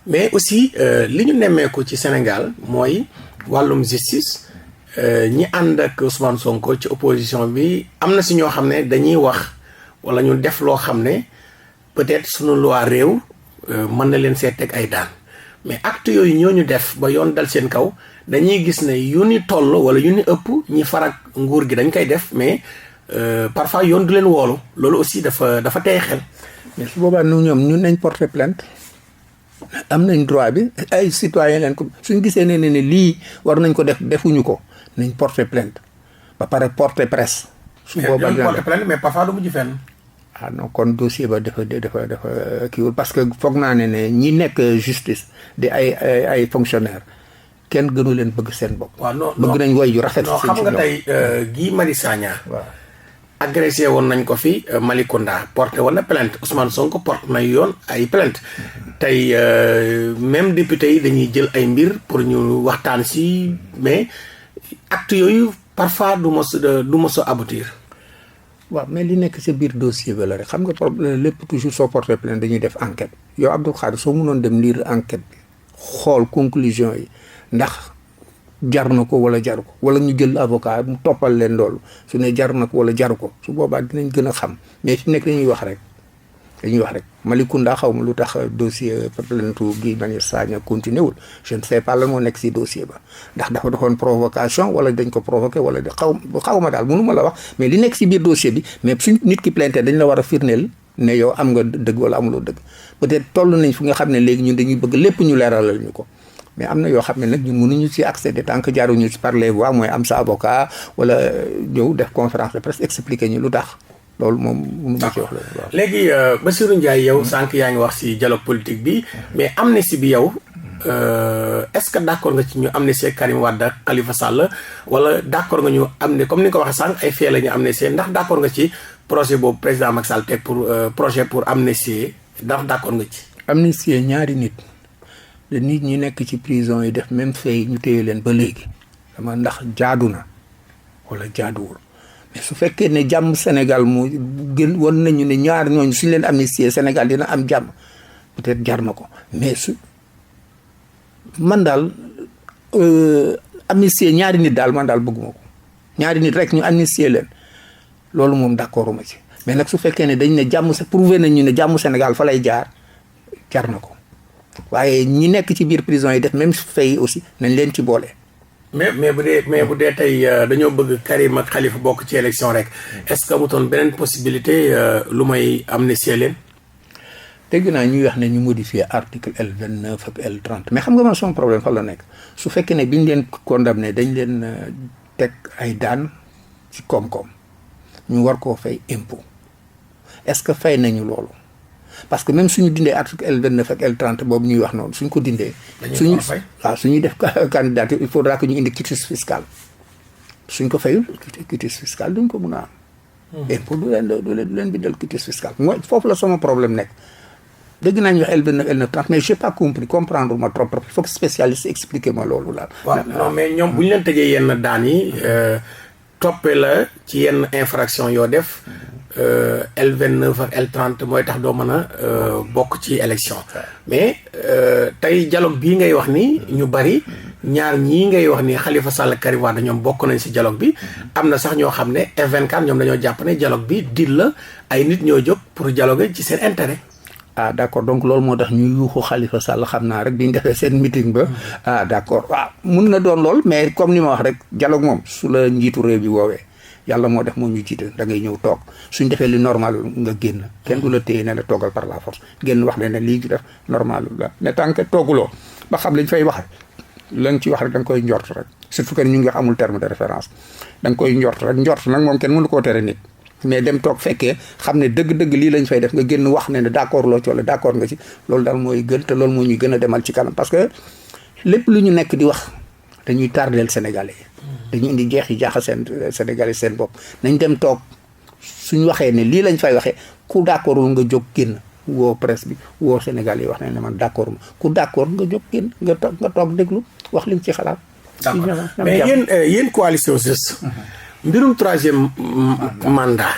A: mais aussi li ñu nemmeeku ci Sénégal mooy wàllum justice ñi ànd ak Ousmane Sonko ci opposition bi am na si ñoo xam ne dañuy wax wala ñu def loo xam ne peut-être suñu loi réew mën na leen seet teg ay daan mais acte yooyu ñooñu def ba yoon dal seen kaw dañuy gis ne yu ni toll wala yu ni ëpp ñi farak nguur gi dañ koy def mais parfois yoon du leen woolu loolu aussi dafa tey xel.
B: mais su boobaa ñun nañ porter plainte am nañ droit bi ay citoyen leen ko suñ gisee ne lii war nañ ko def defuñu ko nañ porter plainte ba pare porter presse. su boobaa dina
A: porter plainte mais parfois du mujj fenn.
B: ah non kon dossier ba dafa kiiwul parce que foog naa ne ñi nekk justice di ay fonctionnaire kenn gënu leen bëgg seen bopp.
A: waaw non
B: bëgg nañ woy ju rafet.
A: non xam nga tey Guy Marius Sagna. waaw agressé woon nañ ko fi Malicounda porté woon na plainte Ousmane Sonko porte na yoon ay plainte tey même député yi dañuy jël ay mbir pour ñu waxtaan si mais acte yooyu parfois du mos a aboutir.
B: waaw mais li nekk sa biir dossier ba la rek xam nga problème lépp toujours soo porté plainte dañuy def enquête yow Abdou Khadre soo mënoon dem lire enquête bi xool conclusion yi ndax jar na ko wala jaru ko wala ñu jël avocat mu toppal leen loolu su ne jar na ko wala jaru ko su boobaa dinañ gën a xam mais fi nekk dañuy wax rek Malicounda xaw ma lu tax dossier plainte Guy Marius Sagna continué wul je ne sais pas lan moo nekk si dossier ba ndax dafa doxoon provocation wala dañ ko provoqué wala xaw ma daal mënu ma la wax mais li nekk si biir dossier bi mais suñ nit ki plainte dañ la war a firndeel ne yow am nga dëgg wala amuloo dëgg peut-être toll nañ fu nga xam ne léegi ñun dañuy bëgg lépp ñu leeralal ñu ko mais am na yoo xam ne nag ñun mënuñu ci accéder tant que jaaruñu ci par les voies mooy am sa avocat wala ñëw def conférence de presse expliquer ñu lu tax loolu moom mënu ma ci wax loolu waaw.
A: léegi Bassirou Ndiaye yow sànq yaa ngi wax ci dialogue politique bi mais amnistie bi yow est-ce que d'accord nga ci ñu amnistier Karim Wade ak Khalifa Sall wala d'accord nga ñu amnistier comme ni nga ko waxee sànq ay fee la ñu amnistier ndax d'accord nga ci projet boobu président Macky Sall teg pour projet pour amnistier ndax d'accord nga ci.
B: amnistier ñaari nit ñi nekk ci prison yi def même fait ñu téye leen ba léegi dama ndax jaadu na wala jaaduwul mais su fekkee ne jàmm Sénégal mu gën wan nañu ne ñaar ñooñu suñ leen amnistier Sénégal dina am jàmm peut-être jar na ko mais su man daal amnistier ñaari nit daal man daal bëgguma ko ñaari nit rek ñu amnistier leen loolu moom d'accorduma ci mais nag su fekkee ne dañ ne jàmm prouvé nañu ne jàmm Sénégal fa lay jar na ko waaye ñi nekk ci biir prison yi def même fay aussi nañ leen ci boole.
A: mais bu dee tey dañoo bëgg Karim ak Khalifa bokk ci élection rek est-ce que amutoon beneen possibilité lu may amnistier leen.
B: dégg naa ñuy wax ne ñu modifier article L29 ak L30 mais xam nga man son problème fa la nekk su fekkee ne biñ leen condamné dañ leen teg ay daan ci koom-koom ñu war koo fay impôt est-ce que fay nañu loolu. parce que même suñu dindee article L29 ak L30 boobu ñuy wax noonu suñ ko dindee. suñuy def candidature il faudra que ñu indi quitus fiscal suñ ko fayul quitus fiscal duñ ko mun a am. et pour du leen bindal quitus fiscal mooy foofu la sama problème nekk. dégg naa ñu wax L29 L30 mais j'ai pas compris comprendre ma trop il faut que spécialiste expliquer ma loolu laal.
A: waaw non mais ñoom bu ñu leen tëjee yenn daan yi toppee la ci yenn infraction yoo def. L29 ak L30 mooy tax doo mën a bokk ci élection mais tey dialogue bii ngay wax ni ñu bari ñaar ñii ngay wax ni Khalifa Sall Karim Wade ñoom bokk nañ ci dialogue bi am na sax ñoo xam ne F24 ñoom dañoo jàpp ne dialogue bi deal la ay nit ñoo jóg pour dialoguer ci seen intérêt.
B: ah d'accord donc loolu moo tax ñu yuuxu Khalifa Sall xam naa rek bi ñu defee seen meeting ba ah d'accord waaw mun na doon lool mais comme ni ma wax rek dialogue moom su la njiitu réew bi woowee yàlla moo def moo ñu jiite da ngay ñëw toog suñ defee li normal nga génn kenn du la téye ne la toogal par la force génn wax ne lii def normal la mais tant que tooguloo ba xam lañ fay wax lañ ci wax rek da nga koy njort rek surtout que ñu ngi wax amul terme de référence da nga koy njort rek njort nag moom kenn mënu koo tere nit mais dem toog fekkee xam ne dëgg-dëgg lii lañ fay def nga génn wax ne d'accord loo ci wala d'accord nga ci loolu daal mooy gën te loolu moo ñuy gën a demal ci kanam parce que lépp lu ñu nekk di wax dañuy tardeel Sénégalais yi dañu indi jeex yi jaaxal seen Sénégalais seen bopp nañ dem toog suñ waxee ne lii lañ fay waxee ku d'accordul nga jóg génn woo presse bi woo Sénégalais yi wax ne man d'accord ma ku d'accord nga jóg génn nga toog déglu wax liñ ci xalaat.
A: mais yéen coalition Juste mbirum troisième mandat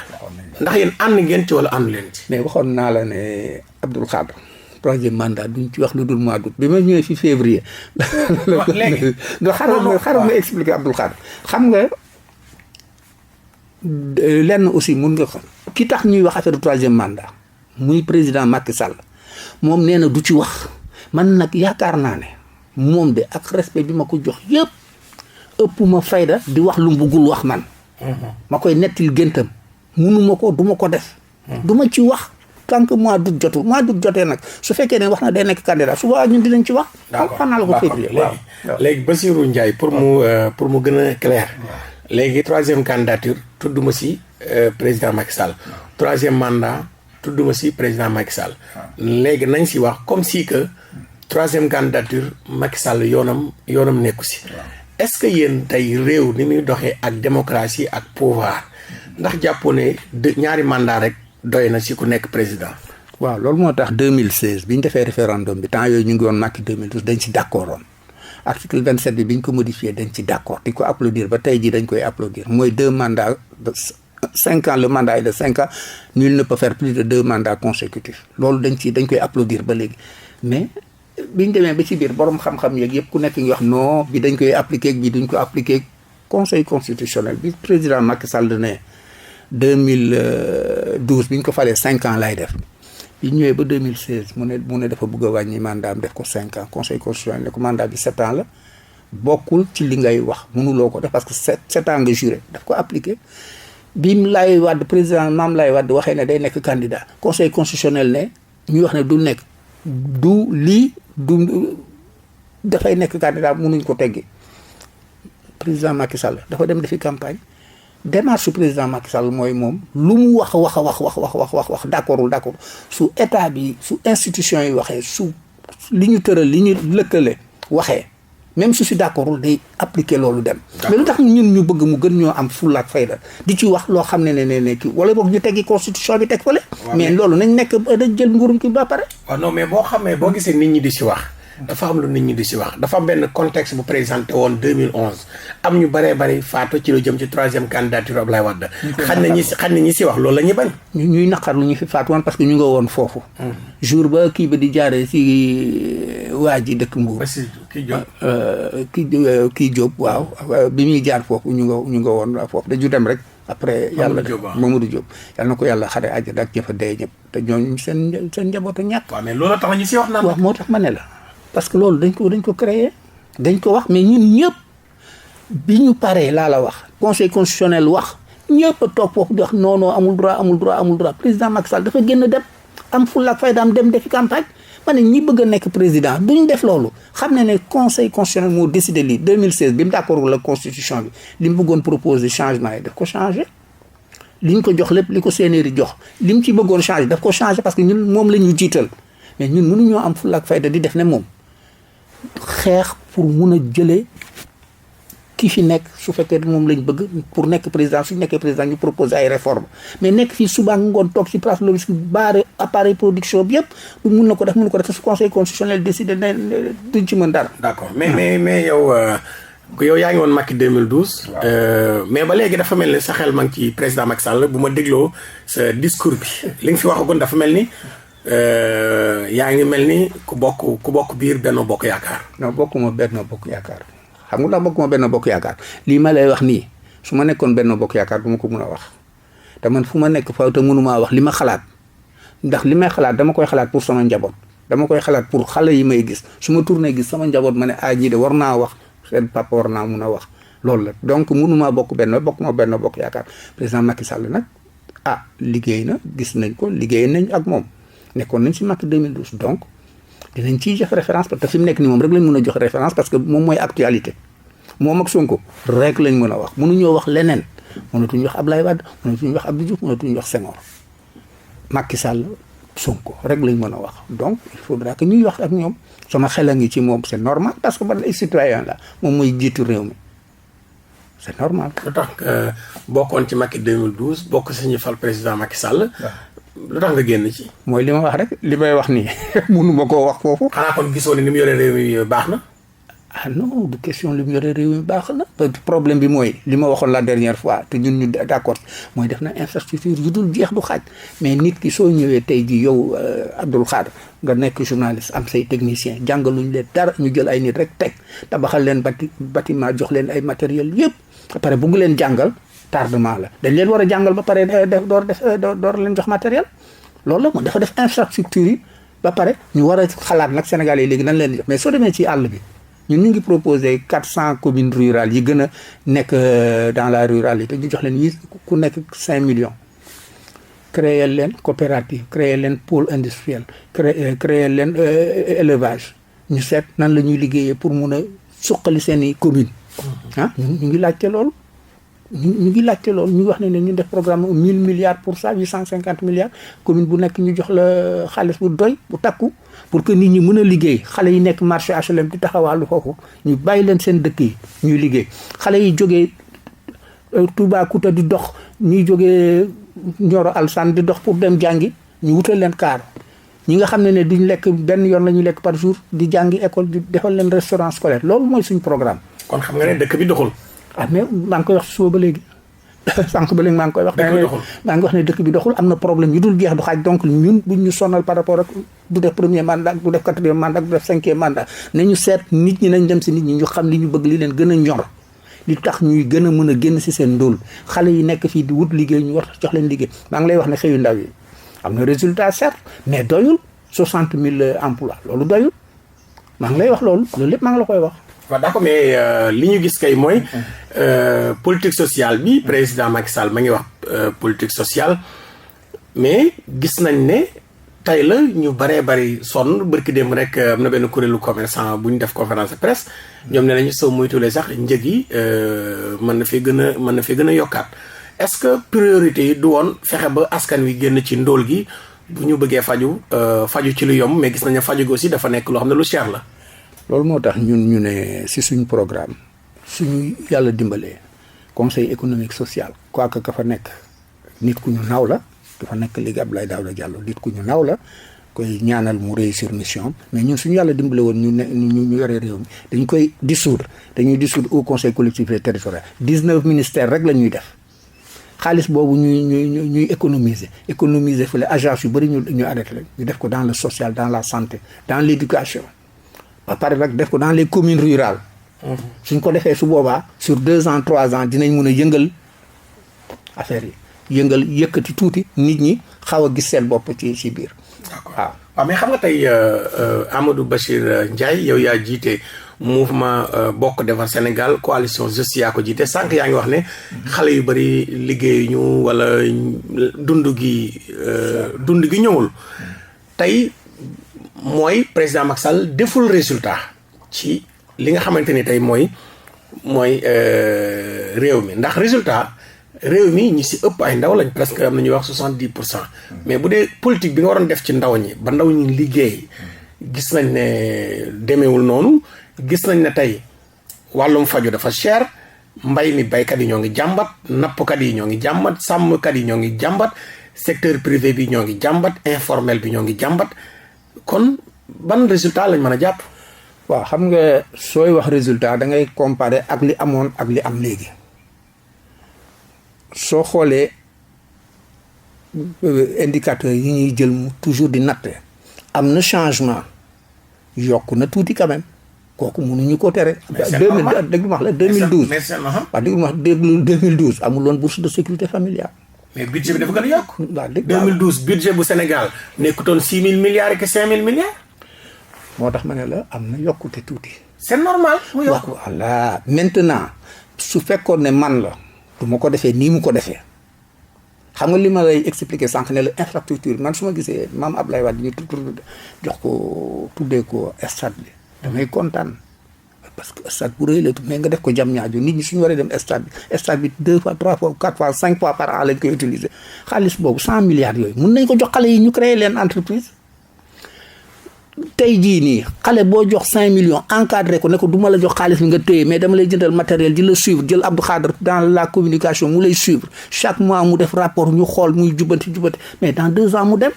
A: ndax yéen ànd ngeen ci wala àndu leen ci.
B: mais waxoon naa la ne Abdoul Khadre troisième mandat duñ ci wax lu dul mois d'août bi ma ñëwee fi février.
A: léegi
B: nga xaaral nga expliquer Abdoul Khadre xam nga lenn aussi mun nga ko ki tax ñuy wax affaire troisième mandat muy président Macky Sall moom nee na du ci wax man nag yaakaar naa ne moom de ak respect bi ma ko jox yëpp ëpp ma fayda di wax lu mu bëggul wax man. ma koy nettil géntam munuma ko duma ko def. duma ci wax tant que mois d'août jotul mois d'août jotee nag su fekkee ne wax na day nekk candidat su boobaa ñun dinañ ci wax.
A: d'accord
B: xam naa la ko février waaw.
A: léegi Bassirou Ndiaye pour mu gën a clair. léegi troisième candidature tudduma si président Macky Sall. troisième mandat tudduma si président Macky Sall. léegi nañ si wax comme si que troisième candidature Macky Sall yoonam nekku si. est-ce que yéen tey réew ni muy doxee ak démocratie ak pouvoir ndax jàppoo ne ñaari mandat rek doy na si ku nekk président.
B: waaw loolu moo tax 2016 bi ñu defee référendum bi temps yooyu ñu ngi woon Macky 2012 dañ ci d'accord woon article 27 bi ñu ko modifié dañ ci d'accord di ko applaudir ba tey jii dañ koy applaudir mooy 2 mandats de 5 ans le mandat est de 5 ans nul ne peut faire plus de 2 mandats consécutifs loolu dañ koy applaudir ba léegi mais. biñ demee ba ci biir borom xam-xam yeeg yëpp ku nekk ngi wax non bi dañ koy appliquer bi duñ ko appliquer conseil constitutionnel bi président Macky Sall ne 2012 bi ñu ko falee 5 ans lay def bi ñëwee ba 2016 mu ne dafa bëgg a wàññi mandat am def ko 5 ans conseil constitutionnel ne ko mandat bi 7 ans la bokkul ci li ngay wax mënuloo ko def parce que 7 ans nga juré daf ko appliquer bi Laye Wade président Mame Laye Wade waxee ne day nekk candidat conseil constitutionnel ne ñuy wax ne du nekk du lii du dafay nekk candidat mënuñ ko teggi président Macky Sall dafa dem defi campagne démarche su président Macky Sall mooy moom lu mu wax d'accordul su état bi su institution yi waxee su li ñu tëral li ñu lëkkale waxee même su si d'accordul day appliquer loolu dem mais lu tax ñun ñu bëgg mu gën ñoo am fulla ak fayda di ci wax loo xam ne kii wala boog ñu teggi constitution bi teg fële mais loolu nañ nekk dañ jël nguurum ki ba pare
A: waaw non mais boo gisee nit ñi di si wax dafa am lu nit ñi di si wax dafa am benn contexte bu présenté woon 2011 am ñu bëree bëri faatu ci lu jëm ci troisième candidature Abdoulaye Wade xam ne ñi si wax loolu la ñuy bañ
B: ñuy naqar lu ñu fi faatu woon parce que ñu nga woon foofu jour ba kii ba di jaaree si waa ji dëkk Mbour kii Diop waaw bi muy jaar foofu ñu nga woon foofu dañu dem rek après yàlla Mamadou Diop yàlla na ko yàlla xare àjjana ak ñëfa dee ñëpp te ñooñu seen njaboot a ñàkk
A: waaw mais loolu tax ñu si wax naan
B: waaw moo tax ma ne la parce que loolu dañ ko créer dañ ko wax mais ñun ñëpp bi ñu paree laa la wax conseil constitutionnel wax ñëpp a toog foofu di wax non amul droit président Macky Sall dafa génn dem am fulla ak fayda am dem defi campagne ma ne ñi bëgg a nekk président duñ def loolu xam ne conseil constitutionnel moo décidé lii 2016 bi mu d'accord la constitution bi li mu bëggoon proposer changement yi daf ko changé li ñu ko jox lépp li ko séenéeri jox li mu ci bëggoon changé daf ko changé parce que ñun moom la ñu jiital mais ñun mënuñoo am fulla ak fayda di def ne moom xeex pour mun a jëlee ki fi nekk su fekkee moom lañ bëgg pour nekk président suñ nekkee président ñu proposer ay réformes mais nekk fii suba ngoon toog ci place Lobis baare appareil production bi yëpp mun na ko def te su conseil constitutionnel décidé ne duñ ci mën dara.
A: d'accord mais yow yaa ngi woon Macky 2012. mais ba léegi dafa mel ni sa xel ma ngi ci président Macky Sall bu ma dégloo sa discours bi li nga fi waxagoon dafa mel ni. yaa ngi mel ni ku bokk biir Benno Bokk Yaakaar.
B: non bokkuma Benno Bokk Yaakaar xam nga ndax bokkuma Benno Bokk Yaakaar lii ma lay wax nii su ma nekkoon Benno Bokk Yaakaar du ma ko mun a wax te man fu ma nekk fa te mënumaa wax li ma xalaat ndax li may xalaat dama koy xalaat pour sama njaboot dama koy xalaat pour xale yi may gis su ma tourné gis sama njaboot ma ne ñii de war naa wax seen papa war naa mun a wax loolu la donc mënumaa bokkuma Benno Bokk Yaakaar président Macky Sall nag liggéey na gis nañ ko liggéey nañ ak moom. nekkoon nañ si Macky 2012 donc dinañ ciy jox référence parce que fi mu nekk nii moom rek lañ mën a jox référence parce que moom mooy actualité moom ak Sonko rek lañ mën a wax mënuñoo wax leneen mënatuñu wax Ablaye Wade mënatuñu wax Abdou Diouf mënatuñu wax Senghor Macky Sall Sonko rek lañ mën a wax donc il faudra que ñuy wax ak ñoom sama xel a ngi ci moom c'est normal parce que man ay citoyen la moom mooy jiitu réew mi c'est normal.
A: lu tax bokkoon ci Macky 2012 bokk si ñu fal président Macky Sall. lu tax nga génn ci.
B: mooy li ma wax rek li may wax nii mënu ma koo wax foofu.
A: xanaa kon gisoo ni mu yore réew mi baax na.
B: non du question li mu yore réew mi baax na. problème bi mooy li ma waxoon la dernière fois te ñun ñu d'accord mooy def na infrastructure yu dul jeex du xaaj mais nit ki soo ñëwee tey ji yow Abdoul Khadre nga nekk journaliste am say technicien jàngaluñ leen dara ñu jël ay nit rek teg tabaxal leen bâtiment jox leen ay matériel yëpp ba pare bëgg leen jàngal. tardement la dañ leen war a jàngal ba pare door leen jox matériel loolu la moom dafa def infrastructure yi ba pare ñu war a xalaat nag Sénégal yi léegi nan leen jox mais soo demee ci àll bi ñun ñu ngi proposé 400 communes rurales yi gën a nekk dans la ruralité ñu jox leen ku nekk 5 millions créer leen coopérative créer leen pôle industriel créer leen élevage ñu seet nan la ñuy liggéeyee pour mun a suqali seen i commune ñu ngi laajte loolu ñu ngi laajte loolu ñu wax ne ñu def programme 1000 milliards pour ça 850 milliards commune bu nekk ñu jox la xaalis bu doy bu takku pour que nit ñi mën a liggéey xale yi nekk marché HLM di taxawaalu foofu ñu bàyyi leen seen dëkk yi ñuy liggéey xale yi jógee Toubacouta di dox ñuy jógee Nioro Alassane di dox pour dem jàngi ñu wutal leen kaar ñi nga xam ne duñ lekk benn yoon la ñuy lekk par jour di jàngi école di defal leen restaurant scolaire loolu mooy suñ programme.
A: kon xam nga ne dëkk bi doxul.
B: mais maa ngi koy wax suba ba léegi sànq ba léegi maa ngi koy wax. maa ngi wax ne dëkk bi doxul am na problème yu dul jeex du xaaj donc ñun buñ ñu sonal par rapport ak du def premier mandat du def quatrième mandat du def cinquième mandat nañu seet nit ñi nañ dem si nit ñi ñu xam li ñu bëgg li leen gën a ñor li tax ñuy gën a mën a génn si seen ndóol xale yi nekk fii di wut liggéey ñu war jox leen liggéey maa ngi lay wax ne xëyu ndaw yi am na résultat certes mais doyul 60 000 emplois loolu doyul maa ngi lay wax loolu lépp maa ngi la koy wax.
A: waaw d'accord mais li ñu gis kay mooy politique sociale bi président Macky Sall ma ngi wax politique sociale mais gis nañ ne tey la ñu baree bari sonn bërki dem rek am na benn kuréelu commerçant bu ñu def conférence de presse ñoom ne nañu soo moytuwulee sax njëg yi mën na fee gën a yokkaat est-ce que priorité yi du woon fexe ba askan wi génn ci ndóol gi bu ñu bëggee faju ci lu yomb mais gis nañu faju gi aussi dafa nekk loo xam ne lu cher la.
B: loolu moo tax ñun ñu ne si suñ programme suñu yàlla dimbalee conseil économique social quoi que ka fa nekk nit ku ñu naw la dafa nekk léegi Abdoulaye Daouda Diallo nit ku ñu naw la koy ñaanal mu réussir mission mais ñun suñu yàlla dimbale woon ñu yore réew mi dañu koy dissoudre dañuy dissoudre au conseil collectivité territorial 19 ministères rek la ñuy def xaalis boobu ñuy économiser fële agence yu bëri ñu arrêté leen ñu def ko dans le social dans la santé dans l'éducation ba pare nag def ko dans les communes rurales suñ ko defee su boobaa sur 2 ans 3 ans dinañ mun a yëngal affaire yi yëkkati tuuti nit ñi xaw a gis seen bopp ci biir
A: waaw mais xam nga tey Amadou Bachir Ndiaye yow yaa jiite mouvement bokk defar Sénégal coalition Just yaa ko jiite sànq yaa ngi wax ne xale yu bëri liggéeyuñu wala dund gi ñëwul tey mooy président Macky Sall deful résultat ci li nga xamante ni tey mooy réew mi ndax résultat réew mi ñi si ëpp ay ndaw lañ presque am na ñuy wax 70%. mais bu dee politique bi nga waroon def ci ndaw ñi ba ndaw ñi liggéey gis nañ ne demeewul noonu gis nañ ne tey wàllum faju dafa cher mbay mi baykat yi ñoo ngi jàmbat nappkat yi ñoo ngi jàmbat sàmmkat yi ñoo ngi jàmbat secteur privé bi ñoo ngi jàmbat informel bi ñoo ngi jàmbat kon ban résultat lañ mën a jàpp.
B: waaw xam nga sooy wax résultat da ngay comparer ak li amoon ak li am léegi soo xoolee indicateurs yi ñuy jël mu toujours di natte am na changement yokku na tuuti quand même kooku mënuñu ko tere. dégg ma wax la 2012. waaw dégg ma wax 2012 amul woon bourse de sécurité familiale.
A: mais budget bi dafa gën a yokk.
B: waaw dégg
A: 2012 budget bu Sénégal nekkutoon 6 000 milliards et que 5 000 milliards.
B: moo tax ma ne la am na yokkute tuuti.
A: c'est normal mu yokk.
B: voilà maintenant su fekkoon ne man la du ma ko defee nii mu ko defee xam nga li ma lay expliquer sànq ne la infrastructure man su ma gisee maam Ablaye Wade ñu jox ko tuddee ko stade bi damay kontaan parce que stade bu rëy la mais nga def ko jam ñaajo nit ñi suñu waree dem stade bi 2 fois 3 fois 4 fois 5 fois par an lañ koy utiliser xaalis boobu 100 milliards yooyu mun nañ ko jox xale yi ñu créer leen entreprise. tey jii nii xale boo jox 5 millions encadré ko ne ko du ma la jox xaalis bi nga téye mais dama lay jëndal matériel di la suivre jël Abdou Khadre dans la communication mu lay suivre chaque mois mu def rapport ñu xool muy jubanti mais dans 2 ans mu dem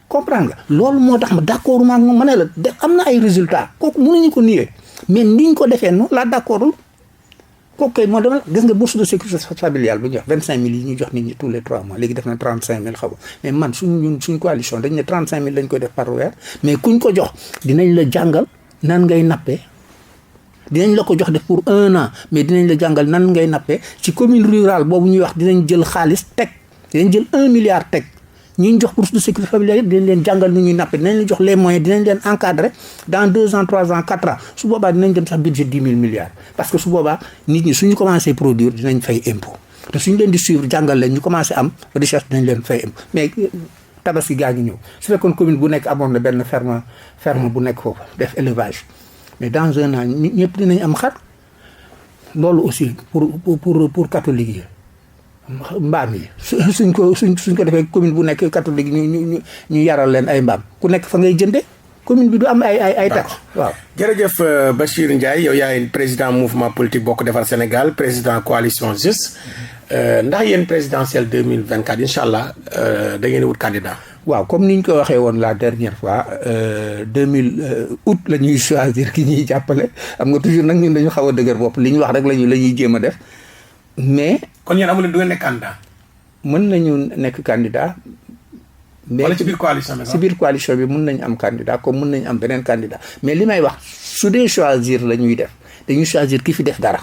B: comprendre nga loolu moo tax ma d'accord maag moom ma ne la de am na ay résultats kooku mënuñu ko nier mais niñ ko defee noonu laa d'accordul kooku kay moo dama gis nga bourse de sécurité familiale bu ñu wax 25 000 yi ñu jox nit ñi tous les 3 mois léegi def na 35 000 xaw mais man suñu coalition dañ ne 35 000 lañ koy def par weer mais kuñ ko jox dinañ la jàngal nan ngay nappee dinañ la ko jox def pour 1 an mais dinañ la jàngal nan ngay nappee ci commune rurale boobu ñuy wax dinañ jël xaalis teg dinañ jël 1 milliard teg ñi ñu jox bourse de sécurité familiale yëpp dinañ leen jàngal ni ñuy nappee dinañ leen jox les moyens dinañ leen encadrer dans 2 ans 3 ans 4 ans su boobaa dinañ dem sax budget 10 000 milliards parce que su boobaa nit ñi suñu commencé produire dinañ fay impôt te suñ leen di suivre jàngal leen ñu commencé am recherche dañ leen fay am mais tabaski gaa ngi ñëw su fekkoon commune bu nekk amoon na benn ferme bu nekk foofu def élevage mais dans un an ñëpp dinañ am xar loolu aussi pour catholique yi mbaam yi suñ ko defee commune bu nekk catholique ñu yaral leen ay mbaam ku nekk fa ngay jënde commune bi du am ay tax waaw.
A: jërëjëf Bachir Ndiaye yow yaay président mouvement politique Bokk Defar Sénégal président coalition Juste ndax yéen présidentielle 2024 incha allah da ngeen wut candidat.
B: waaw comme ni ñu ko waxee woon la dernière fois 2000 août la ñuy choisir ki ñuy jàppale xam nga toujours nag ñun dañu xaw a dëgër bopp li ñu wax rek la ñuy jéem a def mais.
A: kon yéen amul du ngeen nekk candidat.
B: mën nañu nekk candidat. mais
A: wala ci biir coalition bi.
B: ci biir coalition bi mën nañu am candidat comme mën nañu am beneen candidat mais li may wax su dee choisir la ñuy def dañuy choisir ki fi def dara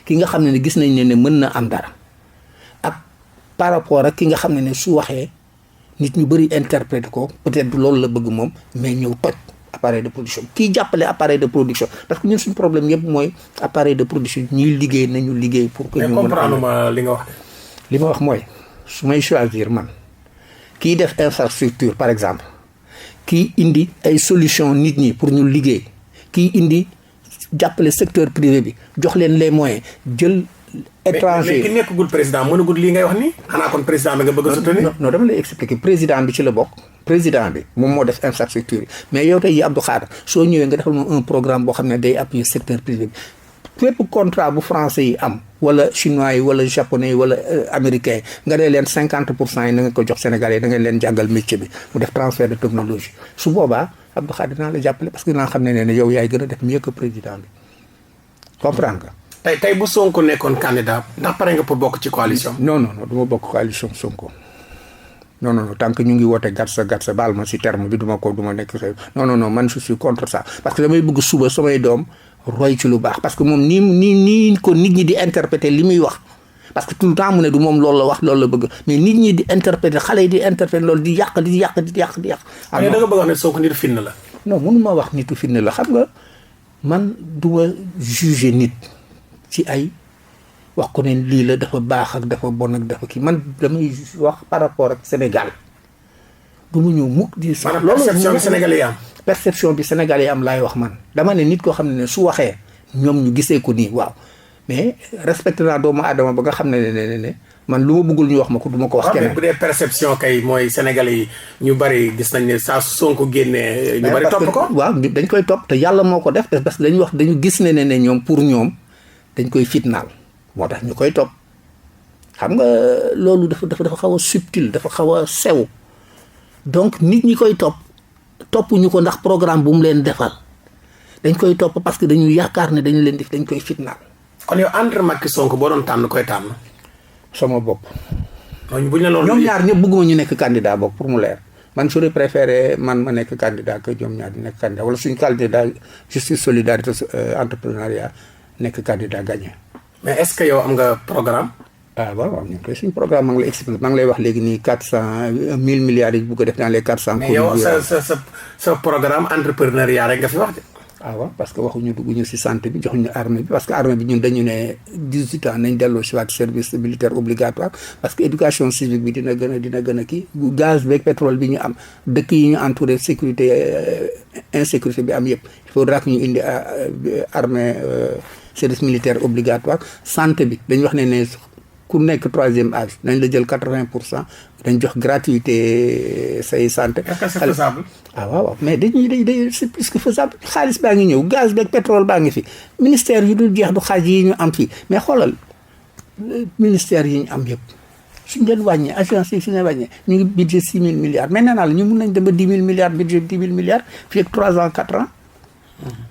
B: ki nga xam ne gis nañ ne mën na am dara ak par rapport ak ki nga xam ne su waxee nit ñu bëri interpréter ko peut-être loolu la bëgg moom mais ñëw toj appareil de production kii jàppale appareil de production parce que ñun suñu problème yëpp mooy appareil de production ñuy liggéey nañu liggéey pour que ñu mën
A: comprendre li nga wax.
B: li ma wax mooy su may choisir man kii def infrastructure par exemple kii indi ay solution nit ñi pour ñu liggéey kii indi jàppale secteur privé bi jox leen les moyens jël étranger
A: mais ki nekkagul président mënagul lii ngay wax ni xanaa kon président bi nga bëgg a soutenir.
B: non dama lay expliquer président bi ci la bokk président bi moom moo def infrastructure yi mais yow tey yi Abdou Khadre soo ñëwee nga defal moom un programme boo xam ne day appuyer secteur privé bi fépp contrat bu français yi am wala chinois yi wala japonais yi wala américains yi nga dee leen 50% yi na nga ko jox sénégalais yi da ngeen leen jàngal métier bi mu def transfert de technologie su boobaa Abdou Khadre dinaa la jàppale parce que dinaa xam ne yow yaay gën a def mieux que président bi comprendre nga.
A: tey bu Sonko nekkoon candidat ndax pare nga pour bokk ci coalition.
B: non du ma bokk coalition Sonko non tant que ñu ngi woote gatsa baal ma si terme bi du ma nekk non man je suis contre ça parce que damay bëgg suba samay doom roy ci lu baax parce que moom nii ko nit ñi di interpréter li muy wax parce que tout le temps mu ne du moom loolu la wax loolu la bëgg mais nit ñi di interpréter xale yi di interpréter loolu di yàq.
A: mais da nga bëgg wax ne Sonko nitu fitna la.
B: non mënuma wax nitu fitna la xam nga man du ma juger nit ci ay wax ko ne lii la dafa baax ak dafa bon ak dafa kii man damay wax par rapport ak Sénégal du mu ñëw mukk di.
A: loolu perception bi Sénégalais yi am.
B: perception bi Sénégalais yi am laay wax man dama ne nit koo xam ne su waxee ñoom ñu gisee ko nii waaw mais respecté naa doomu aadama ba nga xam ne man lu ma bëggul ñu wax ma ko du ma ko wax keneen.
A: bu dee perception kay mooy Sénégalais yi ñu bari gis nañ ne saa Sonko génnee. ñu bari topp ko
B: waaw dañ koy topp te yàlla moo ko def parce que dañu wax dañu gis ne ñoom pour ñoom dañ koy fitnaal moo tax ñu koy topp xam nga loolu dafa xaw a subtil dafa xaw a sew donc nit ñi koy topp ñu ko ndax programme bu mu leen defal dañ koy topp parce que dañu yaakaar ne dañu leen def dañ koy fitnaal.
A: kon yow entre Macky Sonko boo doon tànn koy tànn.
B: sama bopp.
A: buñ la loolu
B: ñoom ñaar ñëpp bëgguma ñu nekk candidat bokk pour mu leer man j'aurais préféré man ma nekk candidat que ñoom ñaar di nekk candidat wala suñu candidat justice solidarité entrepreneuriat nekk candidat gagné.
A: mais est-ce que yow am nga programme.
B: waaw ñun koy suñu programme maa ngi lay expliqué maa ngi lay wax léegi nii 1000 milliards yi bu ko def dans les 400.
A: mais yow sa programme entrepreneuriat rek nga fi wax de.
B: waaw parce que waxuñu dugguñu si santé bi joxuñu armée bi parce que armée bi ñun dañu ne 18 ans nañ delloo si waat service militaire obligatoire parce que éducation civique bi dina gën a kii gaz beeg pétrole bi ñu am dëkk yi ñu entouré sécurité insécurité bi am yëpp il faudra que ñu indi armée service militaire obligatoire santé bi dañu wax ne ku nekk 3e âge nañ la jël 80% dañ jox gratuité say santé.
A: est-ce que c'est faisable.
B: waaw mais dañuy c'est plus que faisable xaalis baa ngi ñëw gaz beeg pétrole baa ngi fi ministère yu dul jeex du xaaj yi ñu am fii mais xoolal ministère yi ñu am yëpp suñ leen wàññee agence yi suñ leen wàññee ñu ngi budget 6 000 milliards mais nee naa la ñu mun nañ dem ba 10 000 milliards budget 10 000 milliards fii ak 3 ans 4 ans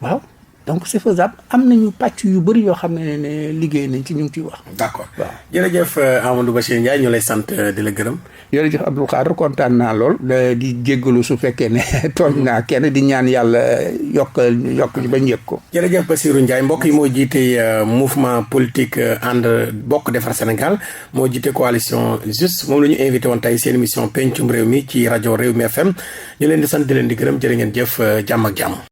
B: waaw. donc c'est faisable am nañu pàcc yu bëri yoo xam ne liggéey nañ ci ñu ngi ciy wax.
A: d'accord
B: waaw
A: jërëjëf Amadou Bachir Ndiaye ñu lay sant di la gërëm.
B: jërëjëf Abdou Khadre kontaan naa lool di jéggalu su fekkee ne tooñ naa kenn di ñaan yàlla yokk ci bañ yëg ko.
A: jërëjëf Bassirou Ndiaye mbokk yi moo jiite mouvement politique ànd bokk defar Sénégal moo jiite coalition Juste moom la ñu invité woon tey seen émission pencum réew mi ci rajo Rewmi FM ñu leen di sant di leen di gërëm jërë ngeen jëf jàmm ak jàmm.